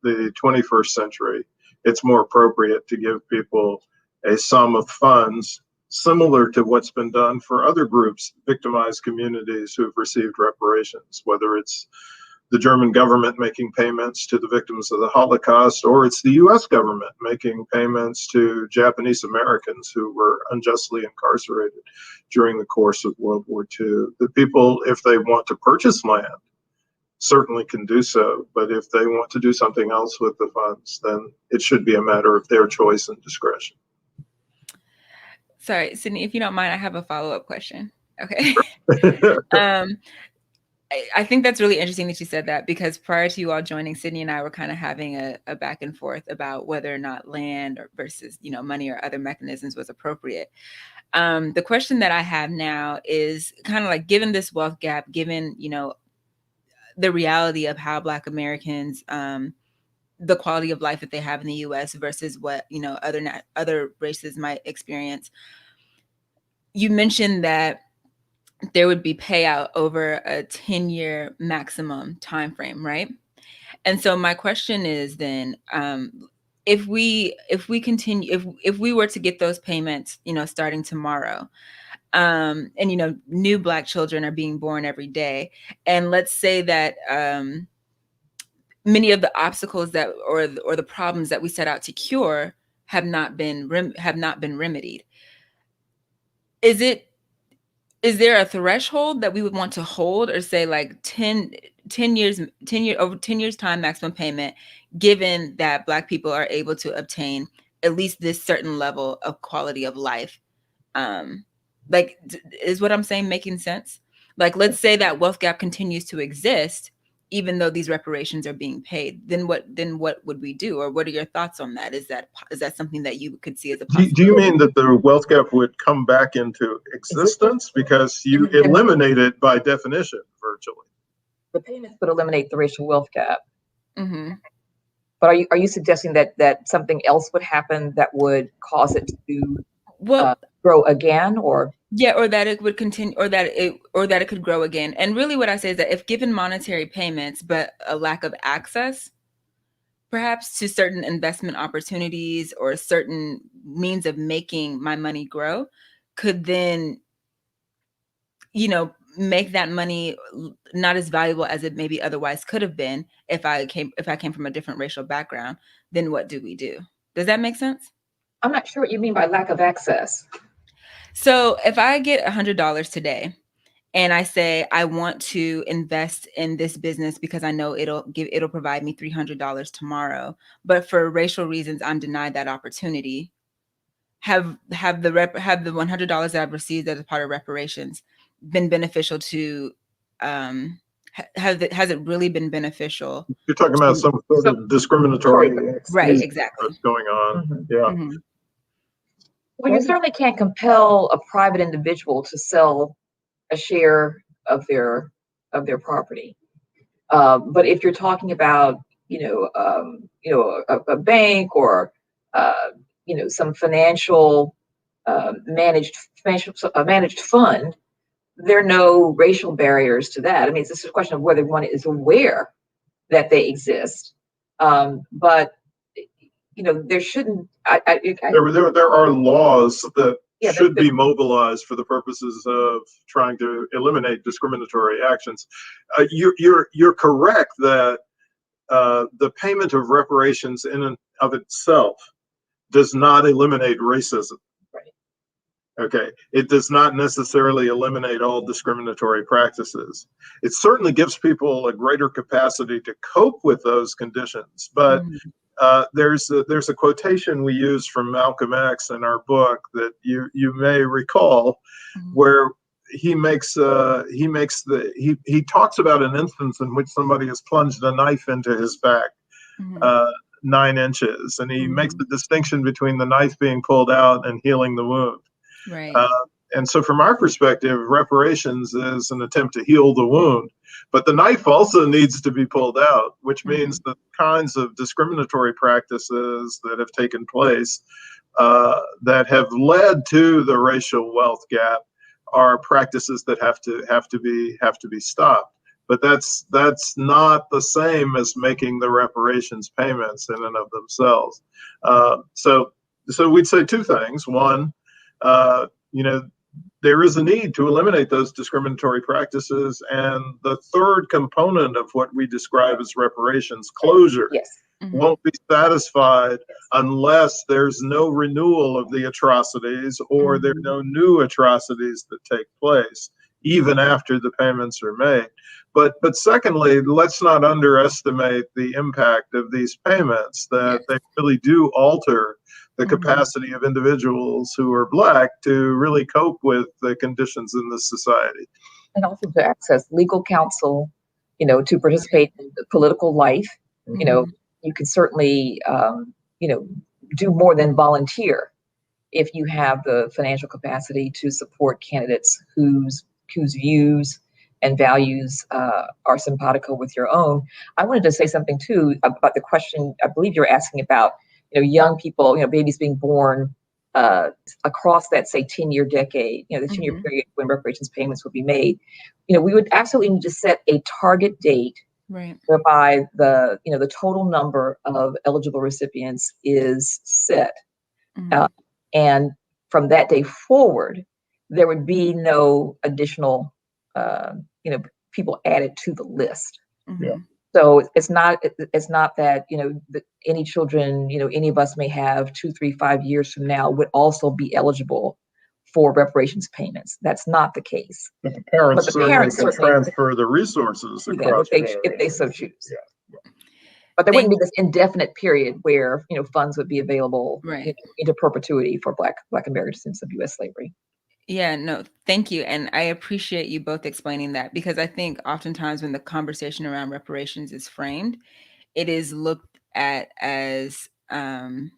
the 21st century, it's more appropriate to give people a sum of funds similar to what's been done for other groups, victimized communities who have received reparations, whether it's the German government making payments to the victims of the Holocaust, or it's the US government making payments to Japanese Americans who were unjustly incarcerated during the course of World War II. The people, if they want to purchase land, certainly can do so, but if they want to do something else with the funds, then it should be a matter of their choice and discretion. Sorry, Sydney, if you don't mind, I have a follow-up question. Okay. I think that's really interesting that you said that, because prior to you all joining, Sydney and I were kind of having a back and forth about whether or not land or versus, money or other mechanisms was appropriate. The question that I have now is kind of like, given this wealth gap, given, the reality of how Black Americans, the quality of life that they have in the U.S. versus what, other races might experience. You mentioned that there would be payout over a 10-year maximum time frame, right? And so my question is then, if we continue, if we were to get those payments, starting tomorrow, and new Black children are being born every day, and let's say that many of the obstacles that or the problems that we set out to cure have not been remedied, is there a threshold that we would want to hold, or say like 10 years time maximum payment, given that Black people are able to obtain at least this certain level of quality of life? Is what I'm saying making sense? Like, let's say that wealth gap continues to exist, even though these reparations are being paid, then what would we do? Or what are your thoughts on that? Is that something that you could see as a possibility? Do you mean that the wealth gap would come back into existence? Because you eliminate it by definition, virtually. The payments would eliminate the racial wealth gap. Mm-hmm. But are you suggesting that something else would happen that would cause it to grow again, or? Yeah, or that it would continue, or that it could grow again. And really what I say is that if given monetary payments, but a lack of access, perhaps to certain investment opportunities or certain means of making my money grow, could then, make that money not as valuable as it maybe otherwise could have been if I came from a different racial background. Then what do we do? Does that make sense? I'm not sure what you mean by lack of access. So if I get $100 today and I say I want to invest in this business because I know it'll provide me $300 tomorrow, but for racial reasons I'm denied that opportunity, have the $100 that I've received as a part of reparations been beneficial to? Has it really been beneficial? You're talking about some sort of discriminatory, right? Exactly. What's going on? Mm-hmm. Yeah. Mm-hmm. Well, you certainly can't compel a private individual to sell a share of their property. But if you're talking about, a bank or, some financial managed fund, there are no racial barriers to that. I mean, it's just a question of whether one is aware that they exist. But there shouldn't. There are laws that should be mobilized for the purposes of trying to eliminate discriminatory actions. You're correct that the payment of reparations in and of itself does not eliminate racism. Right. Okay, it does not necessarily eliminate all discriminatory practices. It certainly gives people a greater capacity to cope with those conditions, but. Mm-hmm. There's a quotation we use from Malcolm X in our book that you may recall, mm-hmm. where he talks about an instance in which somebody has plunged a knife into his back, mm-hmm. 9 inches, and he mm-hmm. makes the distinction between the knife being pulled out and healing the wound. Right. And so from our perspective, reparations is an attempt to heal the wound, but the knife also needs to be pulled out, which means mm-hmm. the kinds of discriminatory practices that have taken place that have led to the racial wealth gap are practices that have to be stopped. But that's not the same as making the reparations payments in and of themselves. So we'd say 2 things. One, there is a need to eliminate those discriminatory practices. And the third component of what we describe as reparations, closure, Yes. won't be satisfied unless there's no renewal of the atrocities or there are no new atrocities that take place, even after the payments are made. But secondly, let's not underestimate the impact of these payments, that they really do alter the capacity of individuals who are Black to really cope with the conditions in this society. And also to access legal counsel, to participate in the political life. You can certainly, do more than volunteer if you have the financial capacity to support candidates whose views and values are simpatico with your own. I wanted to say something too about the question I believe you're asking about, young people, babies being born across that, say, 10-year decade, the 10-year period when reparations payments would be made. We would absolutely need to set a target date, right, whereby the total number of eligible recipients is set. And from that day forward, there would be no additional people added to the list. Yeah. So it's not that, any children, any of us may have 2, 3, 5 years from now would also be eligible for reparations payments. That's not the case. But the parents certainly can transfer the resources across if they so choose. Yeah. But there wouldn't be this indefinite period where, funds would be available into perpetuity for Black American descendants of U.S. slavery. Yeah, no, thank you. And I appreciate you both explaining that, because I think oftentimes when the conversation around reparations is framed, it is looked at as a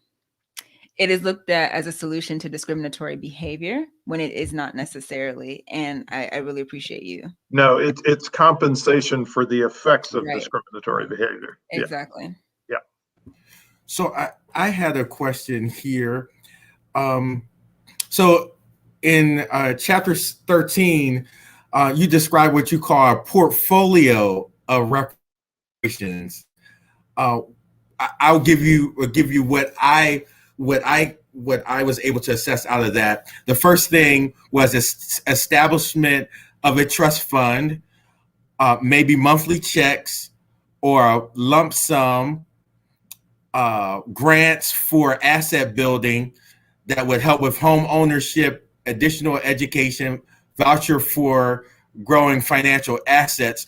solution to discriminatory behavior when it is not necessarily. And I really appreciate you. No, it's compensation for the effects of discriminatory behavior. Exactly. Yeah. So I had a question here. So in chapter 13, you describe what you call a portfolio of reparations. I'll give you what I was able to assess out of that. The first thing was establishment of a trust fund, maybe monthly checks or a lump sum, grants for asset building that would help with home ownership, additional education, voucher for growing financial assets.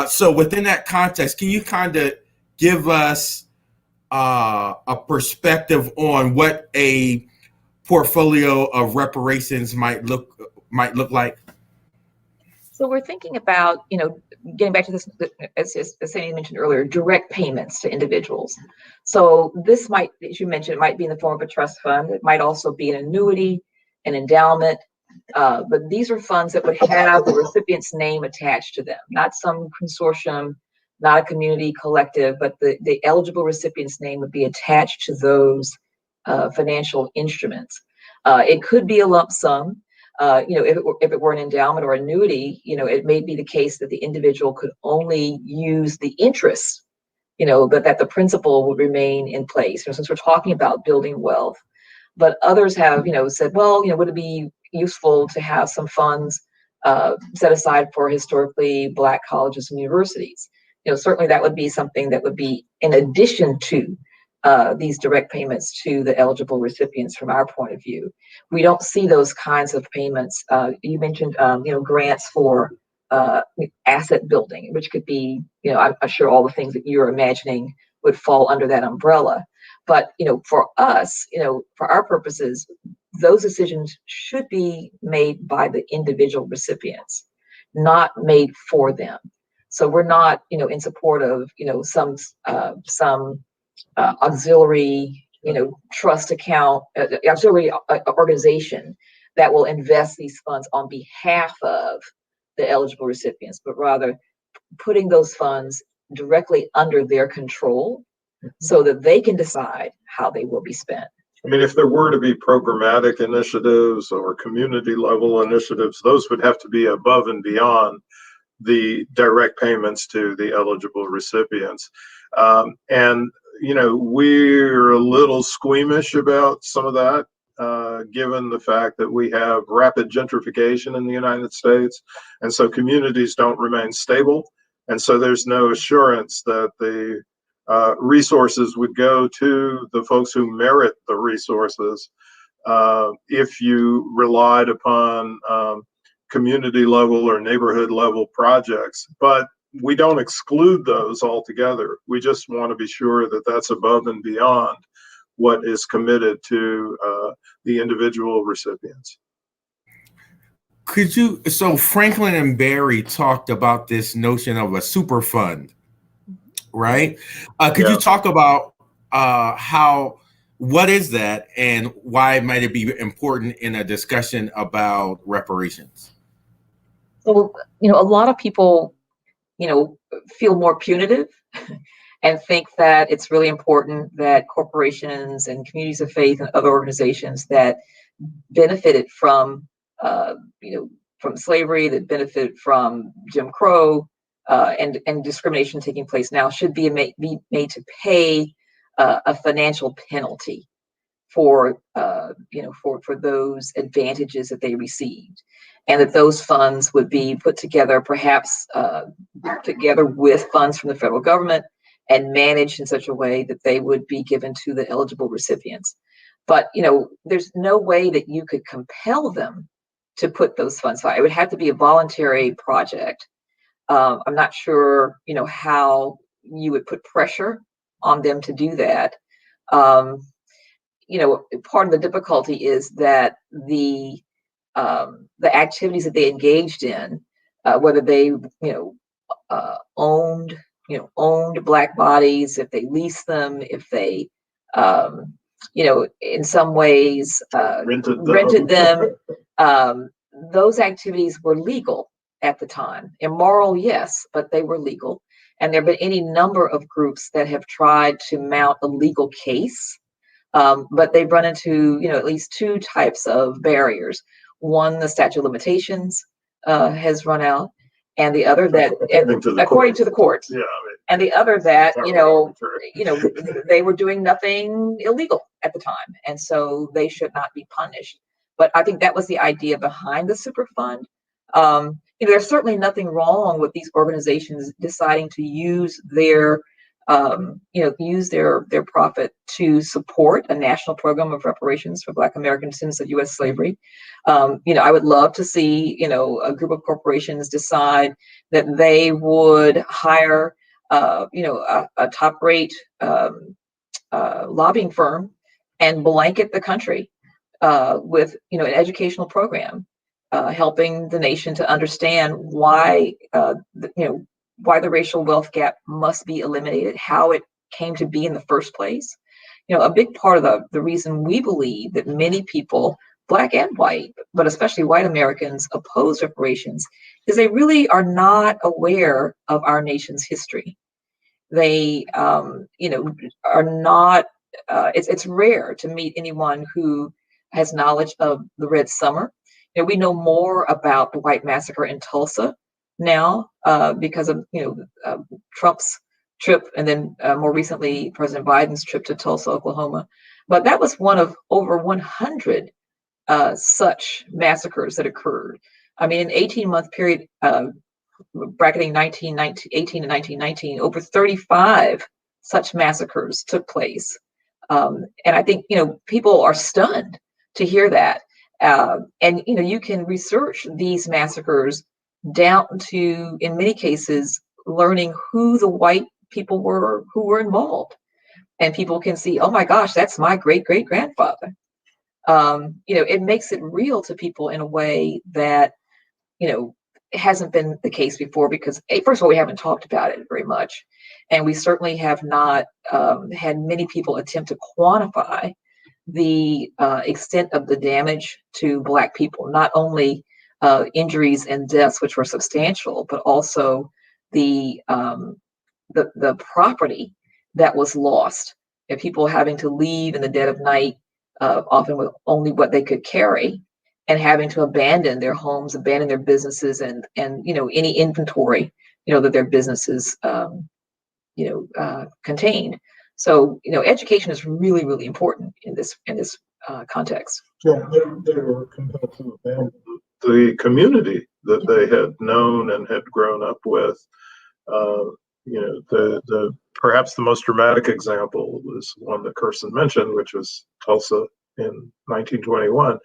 So within that context, can you kind of give us a perspective on what a portfolio of reparations might look like? So we're thinking about, getting back to this, as Sandy mentioned earlier, direct payments to individuals. So this might, as you mentioned, it might be in the form of a trust fund. It might also be an annuity, an endowment. But these are funds that would have the recipient's name attached to them, not some consortium, not a community collective, but the eligible recipient's name would be attached to those financial instruments. It could be a lump sum. If it were an endowment or annuity, it may be the case that the individual could only use the interest, but that the principal would remain in place. Since we're talking about building wealth, but others have, said, well, would it be useful to have some funds set aside for historically Black colleges and universities? Certainly that would be something that would be in addition to these direct payments to the eligible recipients from our point of view. We don't see those kinds of payments. You mentioned, grants for asset building, which could be, I'm sure all the things that you're imagining would fall under that umbrella. But, for us, for our purposes, those decisions should be made by the individual recipients, not made for them. So we're not, in support of, some auxiliary, trust account, auxiliary organization that will invest these funds on behalf of the eligible recipients, but rather putting those funds directly under their control so that they can decide how they will be spent. I mean, if there were to be programmatic initiatives or community level initiatives, those would have to be above and beyond the direct payments to the eligible recipients. And we're a little squeamish about some of that. given the fact that we have rapid gentrification in the United States. And so communities don't remain stable. And so there's no assurance that the resources would go to the folks who merit the resources if you relied upon community level or neighborhood level projects. But we don't exclude those altogether. We just want to be sure that that's above and beyond what is committed to the individual recipients. So Franklin and Barry talked about this notion of a super fund, right? Could you talk about what is that and why might it be important in a discussion about reparations? So, a lot of people, feel more punitive and think that it's really important that corporations and communities of faith and other organizations that benefited from, from slavery, that benefited from Jim Crow and discrimination taking place now should be made to pay a financial penalty for those advantages that they received, and that those funds would be put together, perhaps together with funds from the federal government, and managed in such a way that they would be given to the eligible recipients. But there's no way that you could compel them to put those funds aside. It would have to be a voluntary project. I'm not sure, how you would put pressure on them to do that. Part of the difficulty is that the activities that they engaged in, whether they, owned Black bodies, if they leased them, if they, in some ways rented them, those activities were legal at the time. Immoral, yes, but they were legal. And there have been any number of groups that have tried to mount a legal case, but they've run into, at least two types of barriers. One, the statute of limitations has run out, and the other that, according to the courts, yeah, and the other that, they were doing nothing illegal at the time, and so they should not be punished. But I think that was the idea behind the Superfund. There's certainly nothing wrong with these organizations deciding to use their profit to support a national program of reparations for Black American descendants of U.S. slavery. I would love to see, a group of corporations decide that they would hire, a top-rate lobbying firm and blanket the country with, an educational program, helping the nation to understand why, why the racial wealth gap must be eliminated, how it came to be in the first place. A big part of the reason we believe that many people, Black and white, but especially white Americans, oppose reparations is they really are not aware of our nation's history. They, are not, it's rare to meet anyone who has knowledge of the Red Summer. We know more about the White Massacre in Tulsa now because of Trump's trip, and then more recently President Biden's trip to Tulsa, Oklahoma. But that was one of over 100 such massacres that occurred. I mean, in an 18-month period, bracketing 1918 to 1919, over 35 such massacres took place. And I think people are stunned to hear that. And you can research these massacres down to, in many cases, learning who the white people were who were involved, and people can see, oh my gosh, that's my great-great-grandfather. It makes it real to people in a way that hasn't been the case before, because first of all, we haven't talked about it very much, and we certainly have not had many people attempt to quantify the extent of the damage to Black people, not only injuries and deaths, which were substantial, but also the property that was lost, and people having to leave in the dead of night, often with only what they could carry, and having to abandon their homes, abandon their businesses, and any inventory that their businesses contained. So education is really, really important in this context. Yeah, they were compelled to abandon the community that they had known and had grown up with. The perhaps the most dramatic example was one that Kirsten mentioned, which was Tulsa in 1921.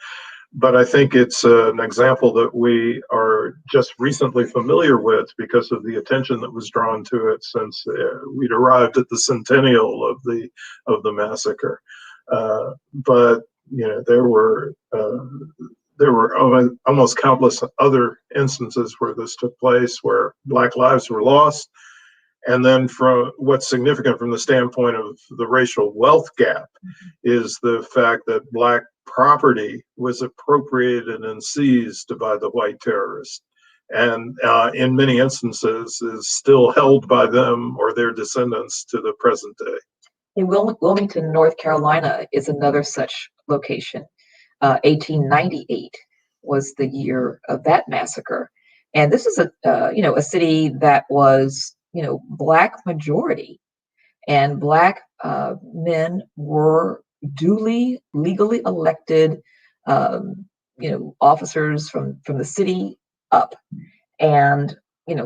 But I think it's an example that we are just recently familiar with because of the attention that was drawn to it since we'd arrived at the centennial of the massacre. But there were almost countless other instances where this took place, where Black lives were lost. And then from what's significant from the standpoint of the racial wealth gap is the fact that Black property was appropriated and seized by the white terrorists. And in many instances is still held by them or their descendants to the present day. In Wilmington, North Carolina is another such location. 1898 was the year of that massacre. And this is a city that was, Black majority, and Black men were duly, legally elected, officers from the city up. And,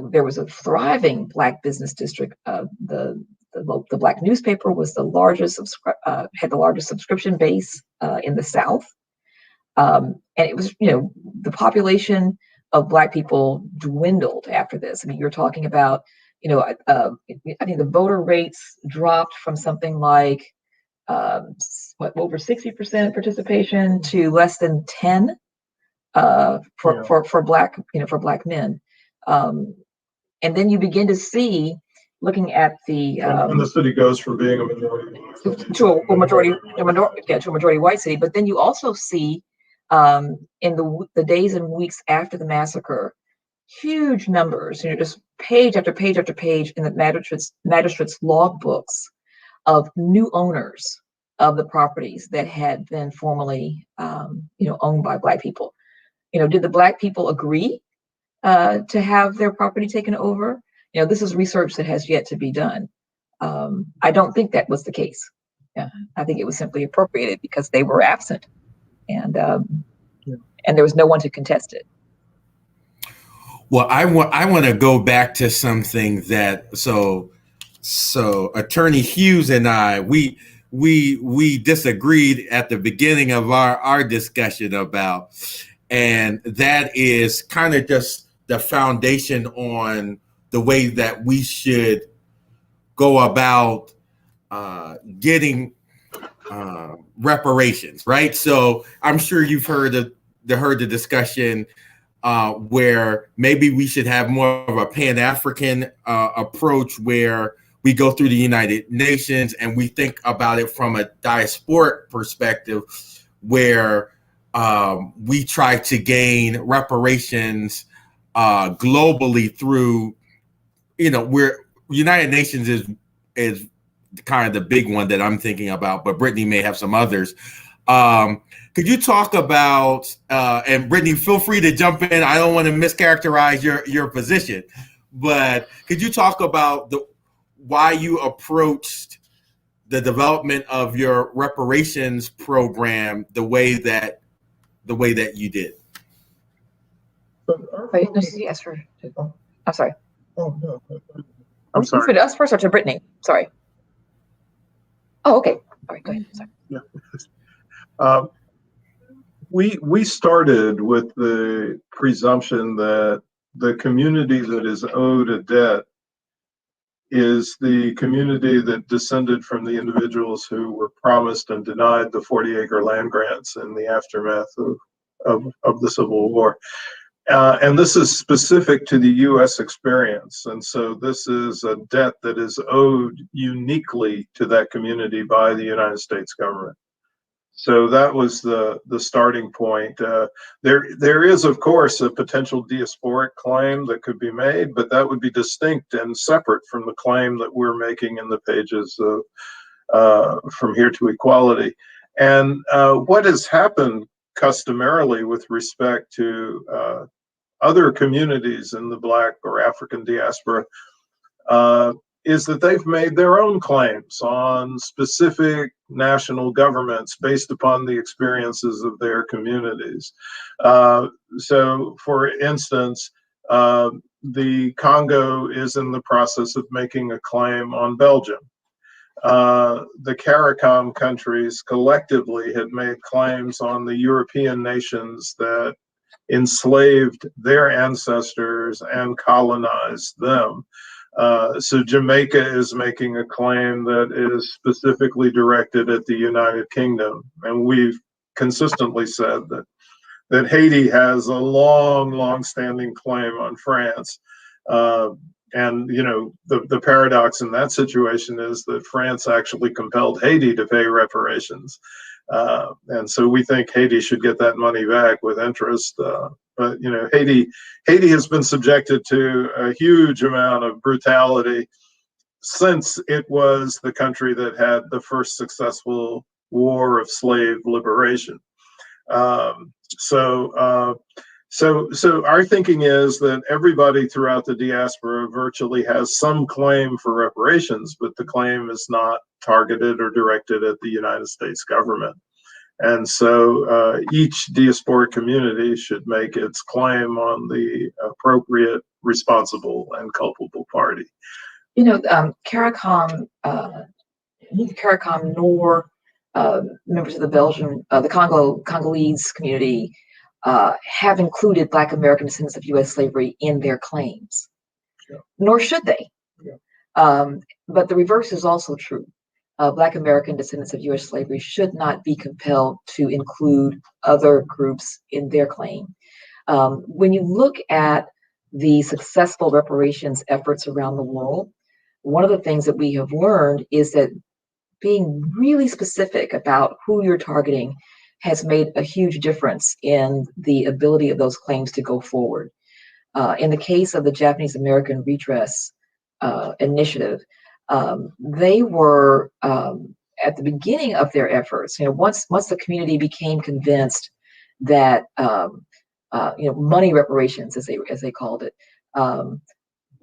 there was a thriving Black business district. The Black newspaper was the largest, had the largest subscription base in the South. And it was, the population of Black people dwindled after this. I mean, you're talking about, I think the voter rates dropped from something like, over 60% participation to less than 10 for Black, for Black men. And then you begin to see, looking at the and the city goes from being a majority to a majority white city. But then you also see in the days and weeks after the massacre, huge numbers, just page after page after page in the magistrates' log books of new owners of the properties that had been formerly, owned by Black people. Did the Black people agree to have their property taken over? This is research that has yet to be done. I don't think that was the case. Yeah, I think it was simply appropriated because they were absent, and there was no one to contest it. Well, I want to go back to something that so Attorney Hughes and I we disagreed at the beginning of our discussion about, and that is kind of just the foundation on the way that we should go about getting reparations, right? So I'm sure you've heard the discussion where maybe we should have more of a Pan-African approach where we go through the United Nations and we think about it from a diasporic perspective where we try to gain reparations globally through, where United Nations is kind of the big one that I'm thinking about, but Brittany may have some others. Could you talk about, and Brittany, feel free to jump in. I don't want to mischaracterize your position, but could you talk about why you approached the development of your reparations program the way that you did? I'm sorry. Oh, no. I'm sorry. For us first or to Brittany? Sorry. Oh, okay. All right, go ahead. Sorry. Yeah. We started with the presumption that the community that is owed a debt is the community that descended from the individuals who were promised and denied the 40-acre land grants in the aftermath of the Civil War. And this is specific to the U.S. experience. And so this is a debt that is owed uniquely to that community by the United States government. So that was the starting point. There is, of course, a potential diasporic claim that could be made, but that would be distinct and separate from the claim that we're making in the pages of From Here to Equality. And what has happened customarily with respect to other communities in the Black or African diaspora is that they've made their own claims on specific national governments based upon the experiences of their communities. So, for instance, the Congo is in the process of making a claim on Belgium. The CARICOM countries collectively had made claims on the European nations that enslaved their ancestors and colonized them. So Jamaica is making a claim that is specifically directed at the United Kingdom. And we've consistently said that Haiti has a long-standing claim on France. And, you know, the paradox in that situation is that France actually compelled Haiti to pay reparations. And so we think Haiti should get that money back with interest. But, you know, Haiti has been subjected to a huge amount of brutality since it was the country that had the first successful war of slave liberation. So our thinking is that everybody throughout the diaspora virtually has some claim for reparations, but the claim is not targeted or directed at the United States government. And so each diasporic community should make its claim on the appropriate, responsible, and culpable party. You know, CARICOM, neither CARICOM nor members of the Congolese community have included Black American descendants of U.S. slavery in their claims, nor should they. But the reverse is also true. Black American descendants of U.S. slavery should not be compelled to include other groups in their claim. When you look at the successful reparations efforts around the world, one of the things that we have learned is that being really specific about who you're targeting has made a huge difference in the ability of those claims to go forward. In the case of the Japanese American Redress Initiative, they were at the beginning of their efforts. You know, once the community became convinced that money reparations, as they called it,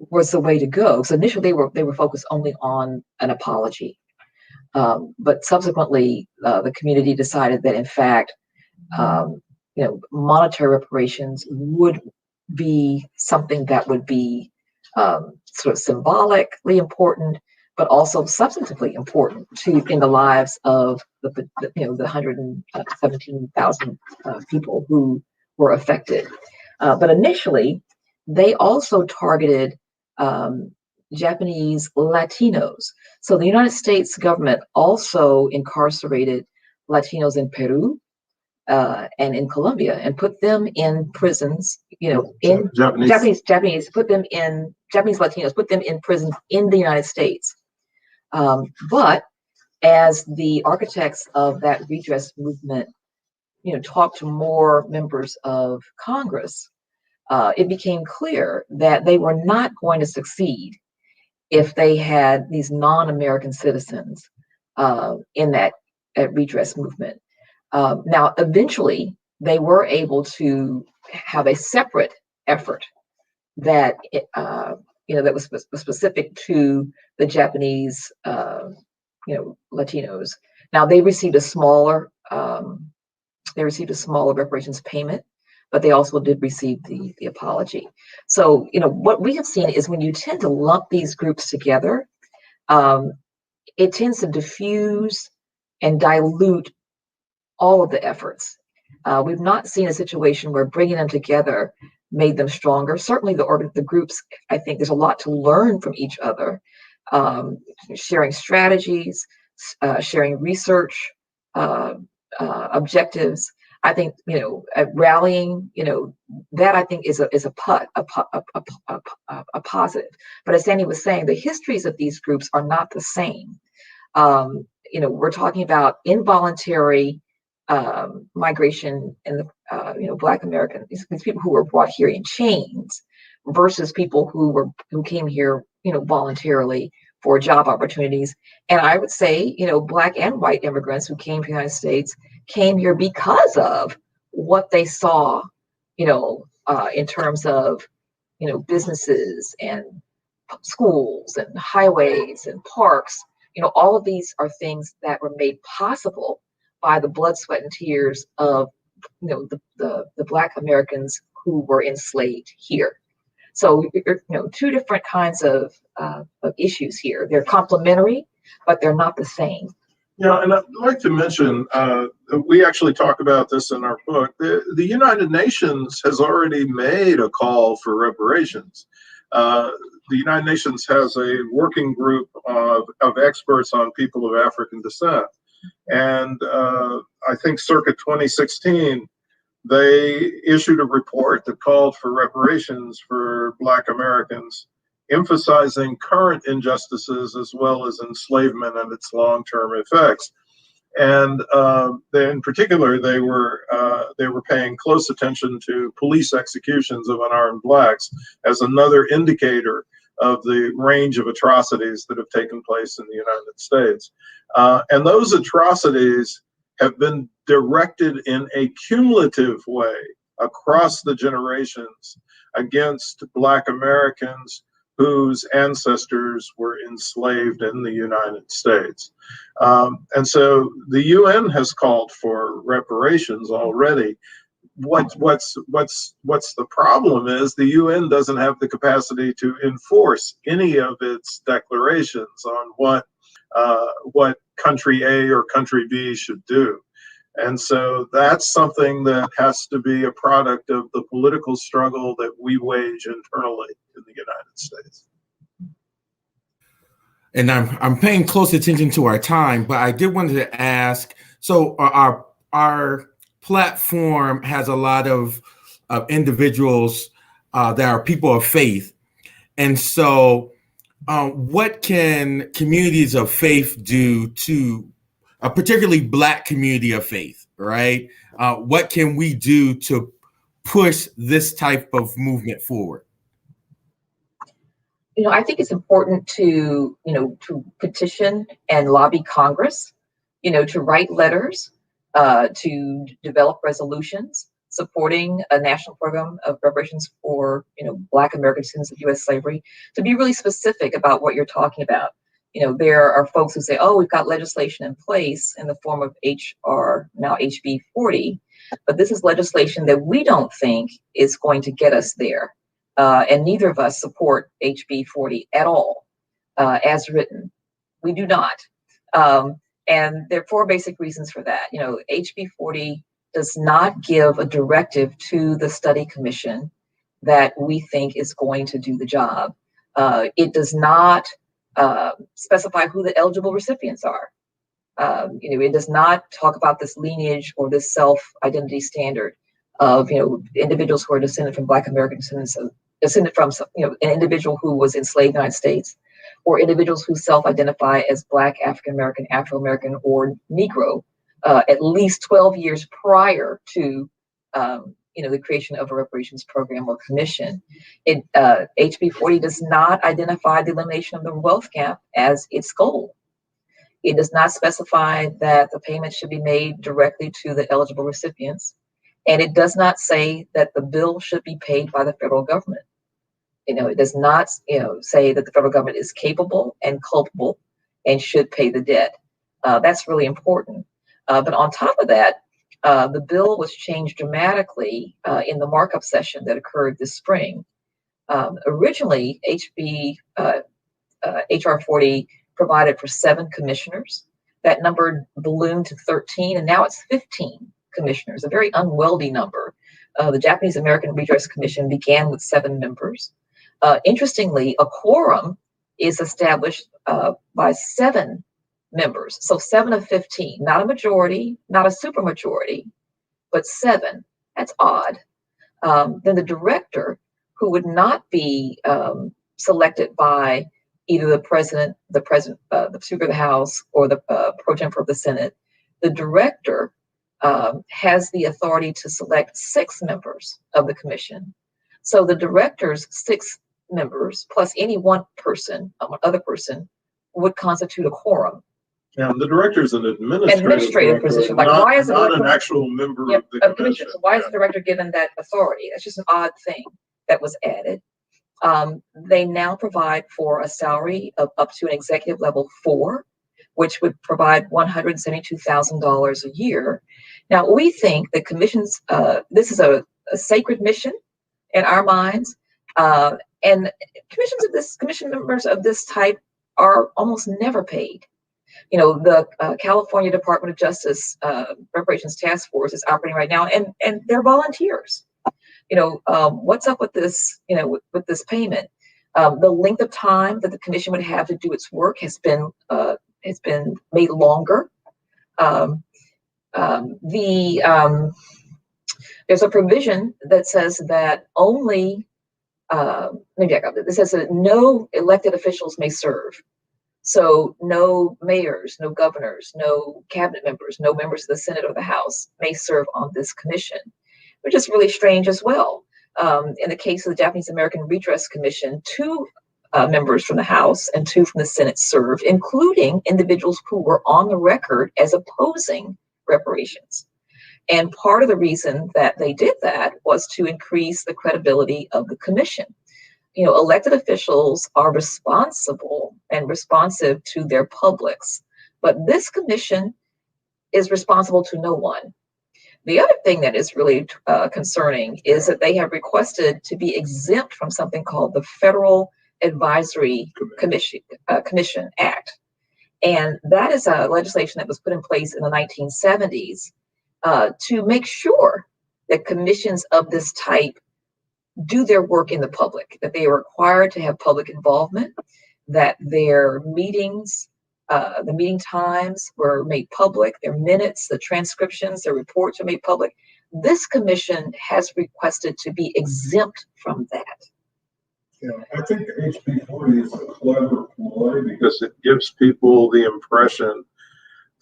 was the way to go. So initially they were focused only on an apology. But subsequently, the community decided that, in fact, monetary reparations would be something that would be sort of symbolically important, but also substantively important in the lives of the 117,000 people who were affected. But initially, they also targeted Japanese Latinos. So the United States government also incarcerated Latinos in Peru and in Colombia and put them in prisons, Japanese Latinos put them in prisons in the United States. But as the architects of that redress movement, talked to more members of Congress, it became clear that they were not going to succeed if they had these non-American citizens in that redress movement. Now, eventually, they were able to have a separate effort that that was specific to the Japanese Latinos. Now, they received a smaller reparations payment, but they also did receive the apology. So, what we have seen is when you tend to lump these groups together, it tends to diffuse and dilute all of the efforts. We've not seen a situation where bringing them together made them stronger. Certainly the groups, I think there's a lot to learn from each other, sharing strategies, sharing research objectives. I think, rallying, that I think is a positive. But as Sandy was saying, the histories of these groups are not the same. We're talking about involuntary migration in the Black American, these people who were brought here in chains versus people who came here voluntarily for job opportunities. And I would say Black and white immigrants who came to the United States came here because of what they saw in terms of businesses and schools and highways and parks. All of these are things that were made possible by the blood, sweat, and tears of the Black Americans who were enslaved here. So two different kinds of issues here. They're complementary, but they're not the same. Yeah, and I'd like to mention, we actually talk about this in our book. The United Nations has already made a call for reparations. The United Nations has a working group of experts on people of African descent. And I think circa 2016, they issued a report that called for reparations for Black Americans, emphasizing current injustices as well as enslavement and its long-term effects. And in particular, they were paying close attention to police executions of unarmed Blacks as another indicator of the range of atrocities that have taken place in the United States. And those atrocities have been directed in a cumulative way across the generations against Black Americans whose ancestors were enslaved in the United States. And so the UN has called for reparations already. What's the problem is the UN doesn't have the capacity to enforce any of its declarations on what country A or country B should do. And so that's something that has to be a product of the political struggle that we wage internally in the United States. And I'm paying close attention to our time, but I did want to ask, so our platform has a lot of individuals that are people of faith. And so what can communities of faith do to a particularly Black community of faith, right? What can we do to push this type of movement forward? I think it's important to petition and lobby Congress, to write letters, to develop resolutions supporting a national program of reparations for, Black American descendants of U.S. slavery, to be really specific about what you're talking about. There are folks who say, oh, we've got legislation in place in the form of HR, now HB 40, but this is legislation that we don't think is going to get us there. And neither of us support HB 40 at all, as written. We do not. And there are four basic reasons for that. HB 40 does not give a directive to the study commission that we think is going to do the job. It does not specify who the eligible recipients are. It does not talk about this lineage or this self-identity standard of individuals who are descended from Black American descended from an individual who was enslaved in the United States, or individuals who self-identify as Black, African American, Afro-American, or Negro at least 12 years prior to the creation of a reparations program or commission. HB 40 does not identify the elimination of the wealth gap as its goal. It does not specify that the payment should be made directly to the eligible recipients. And it does not say that the bill should be paid by the federal government. It does not, say that the federal government is capable and culpable and should pay the debt. That's really important. But on top of that, the bill was changed dramatically in the markup session that occurred this spring. Originally, HR 40 provided for 7 commissioners. That number ballooned to 13, and now it's 15 commissioners, a very unwieldy number. The Japanese American Redress Commission began with 7 members. Interestingly, a quorum is established by 7 members. So 7 of 15, not a majority, not a supermajority, but 7. That's odd. Then the director, who would not be selected by either the president, the Speaker of the House, or the pro tempore of the Senate, the director has the authority to select 6 members of the commission. So the director's 6 members plus any one other person would constitute a quorum. Yeah, the director is an administrative position. Like, why is not an actual member of the commission? So why is the director given that authority? That's just an odd thing that was added. They now provide for a salary of up to an executive level 4, which would provide $172,000 a year. Now, we think that commissions, this is a sacred mission in our minds, and commission members of this type are almost never paid. You know, the California Department of Justice Reparations Task Force is operating right now, and they're volunteers. You know, what's up with this? You know, with this payment, the length of time that the commission would have to do its work has been made longer. There's a provision that says that only it says that no elected officials may serve. So no mayors, no governors, no cabinet members, no members of the Senate or the House may serve on this commission, which is really strange as well. In the case of the Japanese American Redress Commission, 2 members from the House and 2 from the Senate served, including individuals who were on the record as opposing reparations. And part of the reason that they did that was to increase the credibility of the commission. You know, elected officials are responsible and responsive to their publics, but this commission is responsible to no one. The other thing that is really concerning is that they have requested to be exempt from something called the Federal Advisory Commission Act. And that is a legislation that was put in place in the 1970s to make sure that commissions of this type do their work in the public, that they are required to have public involvement, that their meetings, the meeting times were made public, their minutes, the transcriptions, their reports are made public. This commission has requested to be exempt from that. Yeah, I think HB 40 is a clever ploy because it gives people the impression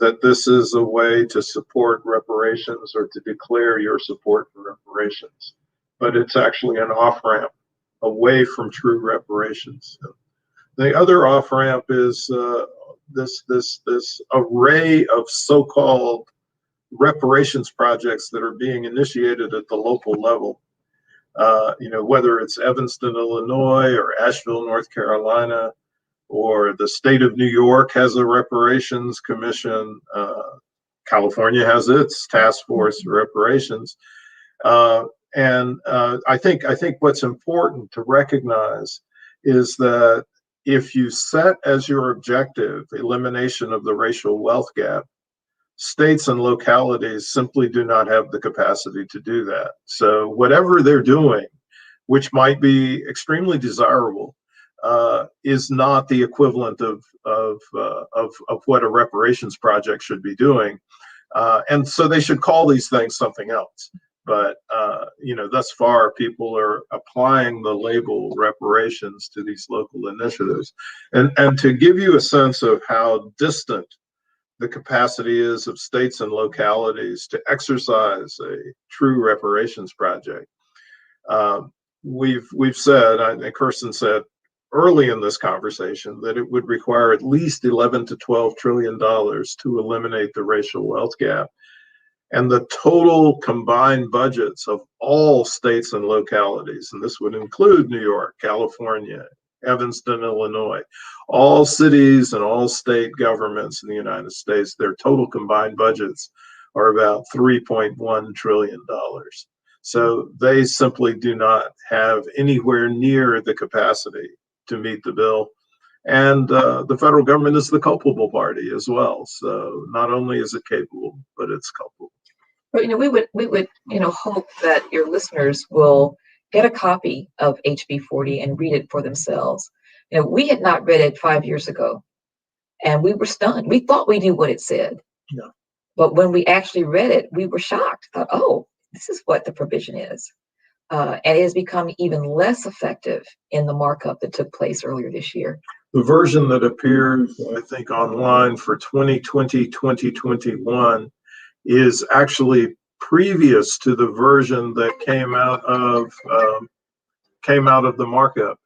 that this is a way to support reparations or to declare your support for reparations. But it's actually an off-ramp away from true reparations. The other off-ramp is this array of so-called reparations projects that are being initiated at the local level. You know, whether it's Evanston, Illinois, or Asheville, North Carolina, or the state of New York has a reparations commission. California has its task force for reparations. And I think what's important to recognize is that if you set as your objective elimination of the racial wealth gap, states and localities simply do not have the capacity to do that. So whatever they're doing, which might be extremely desirable, is not the equivalent of what a reparations project should be doing. And so they should call these things something else. But, you know, thus far, people are applying the label reparations to these local initiatives. And to give you a sense of how distant the capacity is of states and localities to exercise a true reparations project, we've said, and Kirsten said early in this conversation, that it would require at least $11 to $12 trillion to eliminate the racial wealth gap. And the total combined budgets of all states and localities, and this would include New York, California, Evanston, Illinois, all cities and all state governments in the United States, their total combined budgets are about $3.1 trillion. So they simply do not have anywhere near the capacity to meet the bill. And the federal government is the culpable party as well. So not only is it capable, but it's culpable. But, you know, we would, you know, hope that your listeners will get a copy of HB 40 and read it for themselves. You know, we had not read it 5 years ago, and we were stunned. We thought we knew what it said. Yeah. But when we actually read it, we were shocked. Thought, oh, this is what the provision is. And it has become even less effective in the markup that took place earlier this year. The version that appears, I think, online for 2020-2021 is actually previous to the version that came out of the markup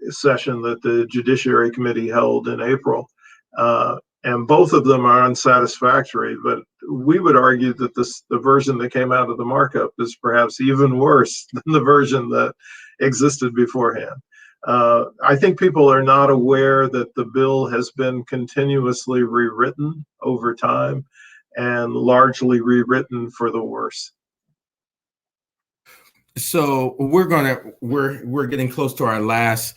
session that the Judiciary Committee held in April. And both of them are unsatisfactory, but we would argue that the version that came out of the markup is perhaps even worse than the version that existed beforehand. I think people are not aware that the bill has been continuously rewritten over time, and largely rewritten for the worse. So we're getting close to our last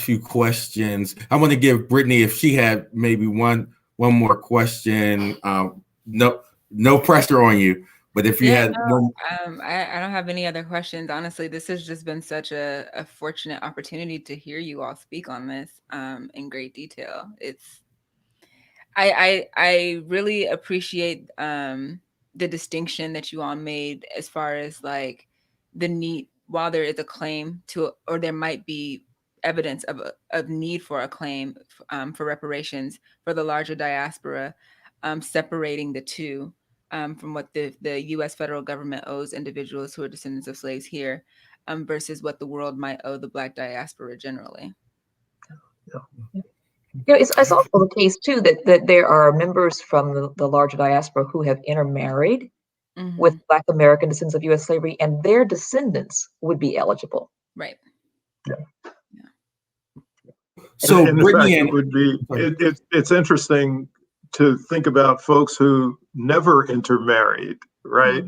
few questions. I want to give Brittany, if she had maybe one more question. No pressure on you, but if you had one. I don't have any other questions. Honestly, this has just been such a fortunate opportunity to hear you all speak on this in great detail. I really appreciate the distinction that you all made as far as like the need, while there is a claim to, or there might be evidence of need for a claim for reparations for the larger diaspora, separating the two from what the U.S. federal government owes individuals who are descendants of slaves here versus what the world might owe the Black diaspora generally. Yeah. It's also the case too that there are members from the larger diaspora who have intermarried with Black American descendants of U.S. slavery, and their descendants would be eligible. Right. Yeah. So in fact, it would be. It's interesting to think about folks who never intermarried, right?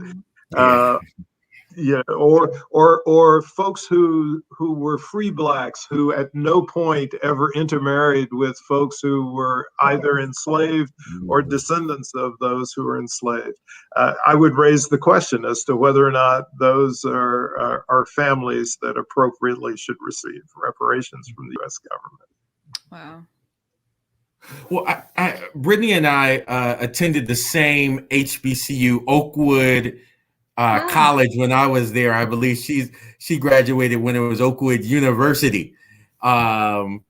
Yeah, or folks who were free Blacks who at no point ever intermarried with folks who were either enslaved or descendants of those who were enslaved. I would raise the question as to whether or not those are families that appropriately should receive reparations from the U.S. government. Wow. Well, Brittany and I attended the same HBCU, Oakwood college when I was there. I believe she graduated when it was Oakwood University. And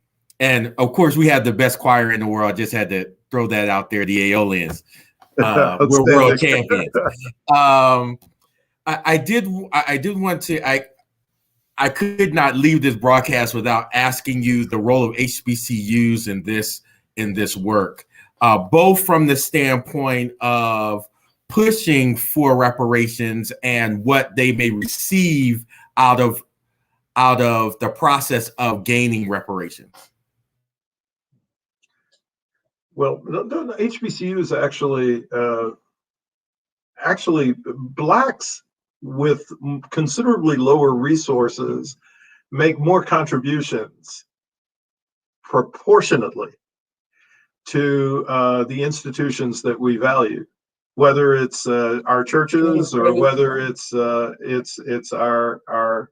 of course we have the best choir in the world. I just had to throw that out there. The Aeolians. We're world champions. I did want to, I could not leave this broadcast without asking you the role of HBCUs in this work, both from the standpoint of pushing for reparations and what they may receive out of the process of gaining reparations. Well, the HBCUs actually Blacks with considerably lower resources make more contributions proportionately to the institutions that we value, whether it's our churches or whether it's our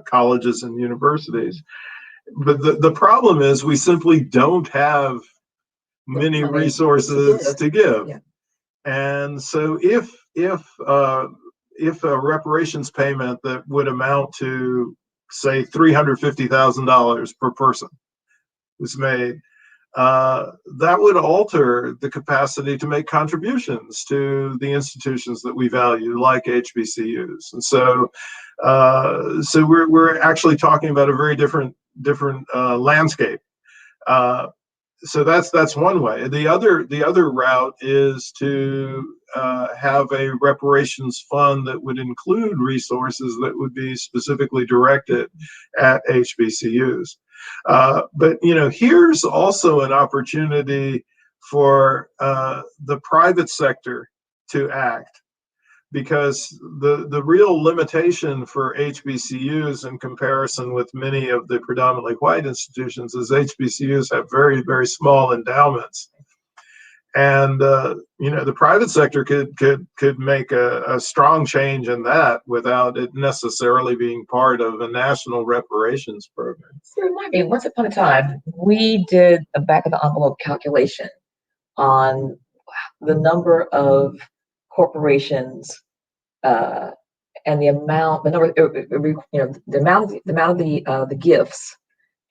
colleges and universities. But the problem is we simply don't have many resources to give. Yeah. And so if a reparations payment that would amount to, say, $350,000 per person was made, that would alter the capacity to make contributions to the institutions that we value, like HBCUs. And so we're actually talking about a very different landscape. So that's one way. The other route is to have a reparations fund that would include resources that would be specifically directed at HBCUs. But here's also an opportunity for the private sector to act, because the real limitation for HBCUs in comparison with many of the predominantly white institutions is HBCUs have very, very small endowments. And the private sector could make a strong change in that without it necessarily being part of a national reparations program. So remind me, once upon a time, we did a back of the envelope calculation on the number of corporations and the amount of the gifts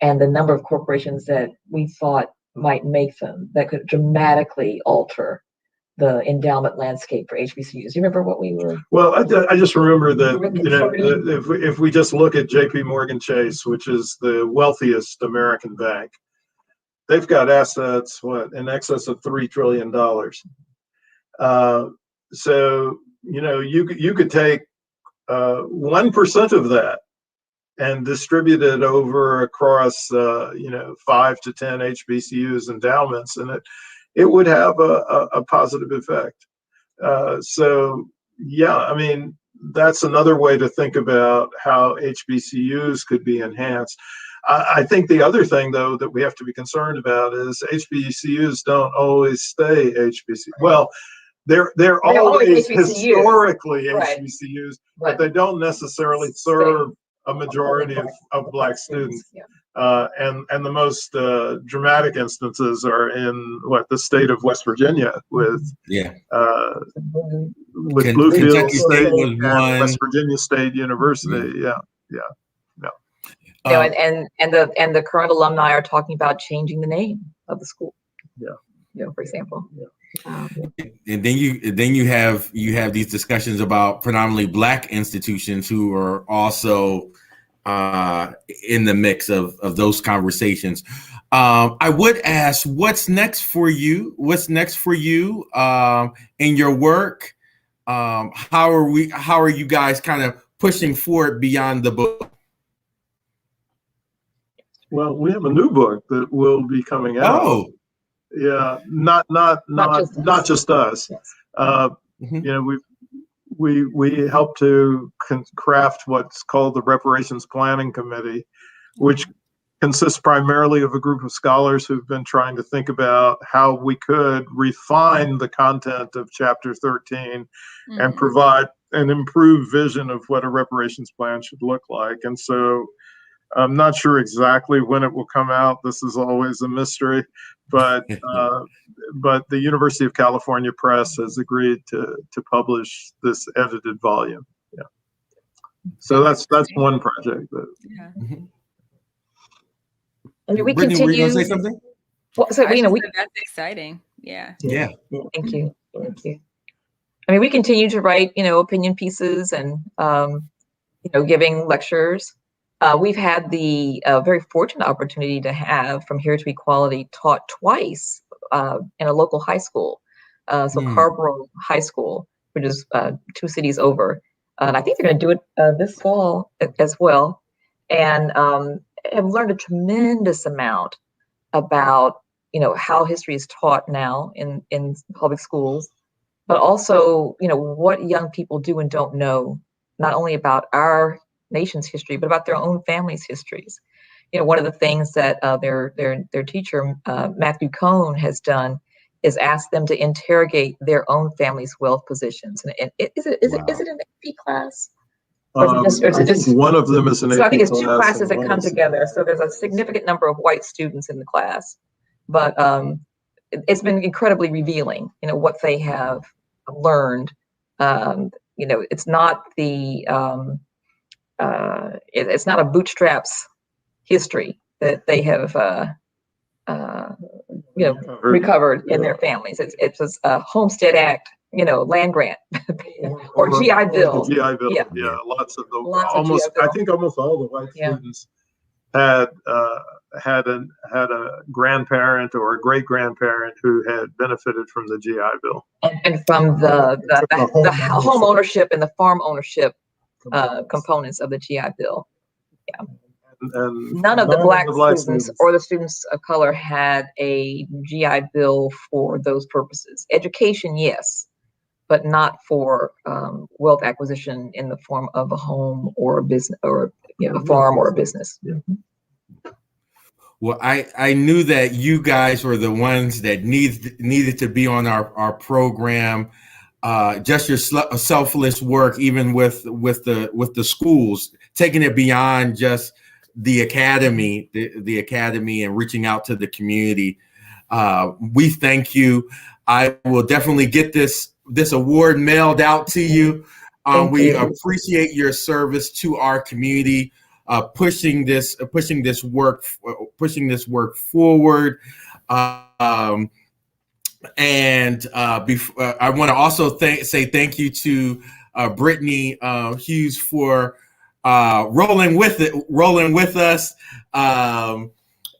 and the number of corporations that we thought might make them that could dramatically alter the endowment landscape for HBCUs. You remember what we were? Well, I just remember that if we just look at J.P. Morgan Chase, which is the wealthiest American bank, they've got assets in excess of $3 trillion. So you could take 1% of that and distribute it over across 5 to 10 HBCUs endowments, and it would have a positive effect. So yeah, I mean, that's another way to think about how HBCUs could be enhanced. I think the other thing, though, that we have to be concerned about is HBCUs don't always stay HBCUs. Well, they're always historically right. HBCUs, but they don't necessarily serve a majority of Black students. Yeah. And the most dramatic instances are in the state of West Virginia with Bluefield State and West Virginia State University. Yeah. And the current alumni are talking about changing the name of the school. Yeah. For example. Yeah. And then you have these discussions about predominantly Black institutions who are also in the mix of those conversations. I would ask, what's next for you? What's next for you in your work? How are you guys kind of pushing forward beyond the book? Well, we have a new book that will be coming out. Oh, yeah, not just us. Yes. We helped to craft what's called the Reparations Planning Committee, which consists primarily of a group of scholars who've been trying to think about how we could refine the content of Chapter 13 and provide an improved vision of what a reparations plan should look like. And so I'm not sure exactly when it will come out. This is always a mystery, but the University of California Press has agreed to publish this edited volume. Yeah. So that's one project. And we Brittany, continue. were you going to say something? Well, so that's exciting. Yeah. Thank you. I mean, we continue to write, opinion pieces and, giving lectures. We've had the very fortunate opportunity to have From Here to Equality taught twice in a local high school. Carborough High School, which is 2 cities over. And I think they're going to do it this fall as well. And have learned a tremendous amount about, how history is taught now in public schools, but also, what young people do and don't know, not only about our nation's history, but about their own families' histories. One of the things that their teacher, Matthew Cohn, has done is ask them to interrogate their own family's wealth positions. And is it an AP class? Or is it just one of them is an AP class. So I think it's 2 classes that come together. So there's a significant number of white students in the class, but it's been incredibly revealing, what they have learned. It's not it's not a bootstraps history that they have recovered in their families. It's a Homestead Act, land grant or GI Bill. GI Bill. Yeah. Lots of I think almost all the white students had a grandparent or a great grandparent who had benefited from the GI Bill and from the home ownership and the farm ownership components of the GI Bill. Yeah. And none of the Black students or the students of color had a GI Bill for those purposes. Education, yes, but not for wealth acquisition in the form of a home or a business or a farm or a business. Well, I knew that you guys were the ones that needed to be on our program. Just your selfless work, even with the schools, taking it beyond just the academy, the academy, and reaching out to the community. We thank you. I will definitely get this award mailed out to you. We appreciate your service to our community, pushing this work forward. And I want to also say thank you to Brittany Hughes for rolling with us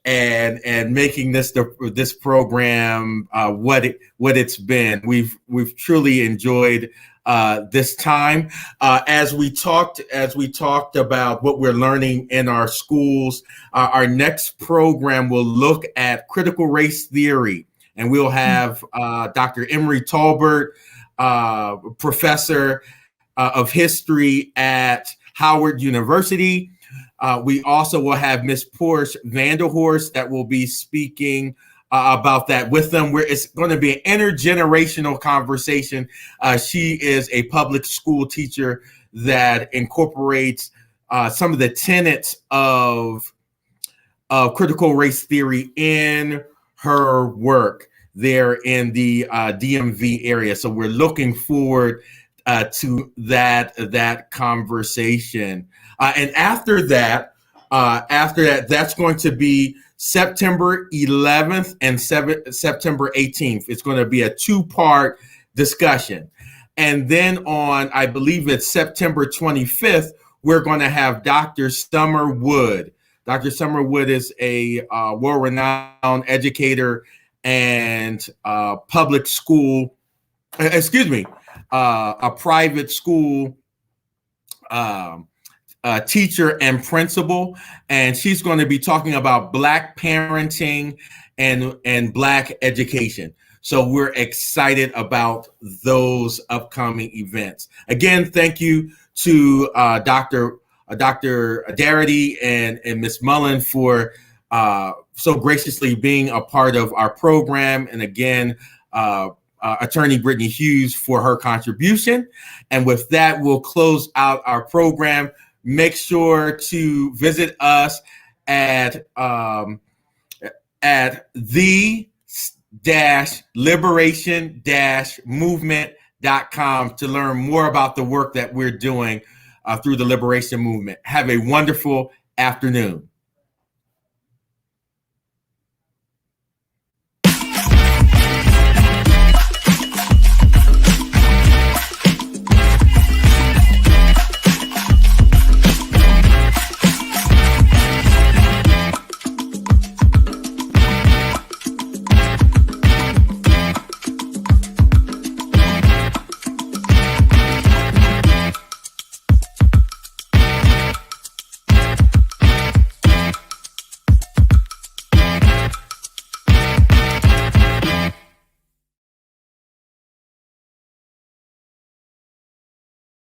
and making this program what it's been. We've truly enjoyed this time. As we talked about what we're learning in our schools, our next program will look at critical race theory, and we'll have Dr. Emery Talbert, professor of history at Howard University. We also will have Miss Porsche Vanderhorst that will be speaking about that with them, where it's going to be an intergenerational conversation. She is a public school teacher that incorporates some of the tenets of critical race theory in her work there in the DMV area. So we're looking forward to that conversation. And after that, that's going to be September 11th and September 18th. It's going to be a 2-part discussion. And then on, I believe it's September 25th, we're going to have Dr. Summer Wood. Dr. Summer Wood is a world-renowned educator and public school, a private school teacher and principal, and she's going to be talking about Black parenting and Black education. So we're excited about those upcoming events. Again, thank you to Dr. Darity and Ms. Mullen for so graciously being a part of our program, and again, Attorney Brittany Hughes for her contribution. And with that, we'll close out our program. Make sure to visit us at the-liberation-movement.com to learn more about the work that we're doing through the Liberation Movement. Have a wonderful afternoon.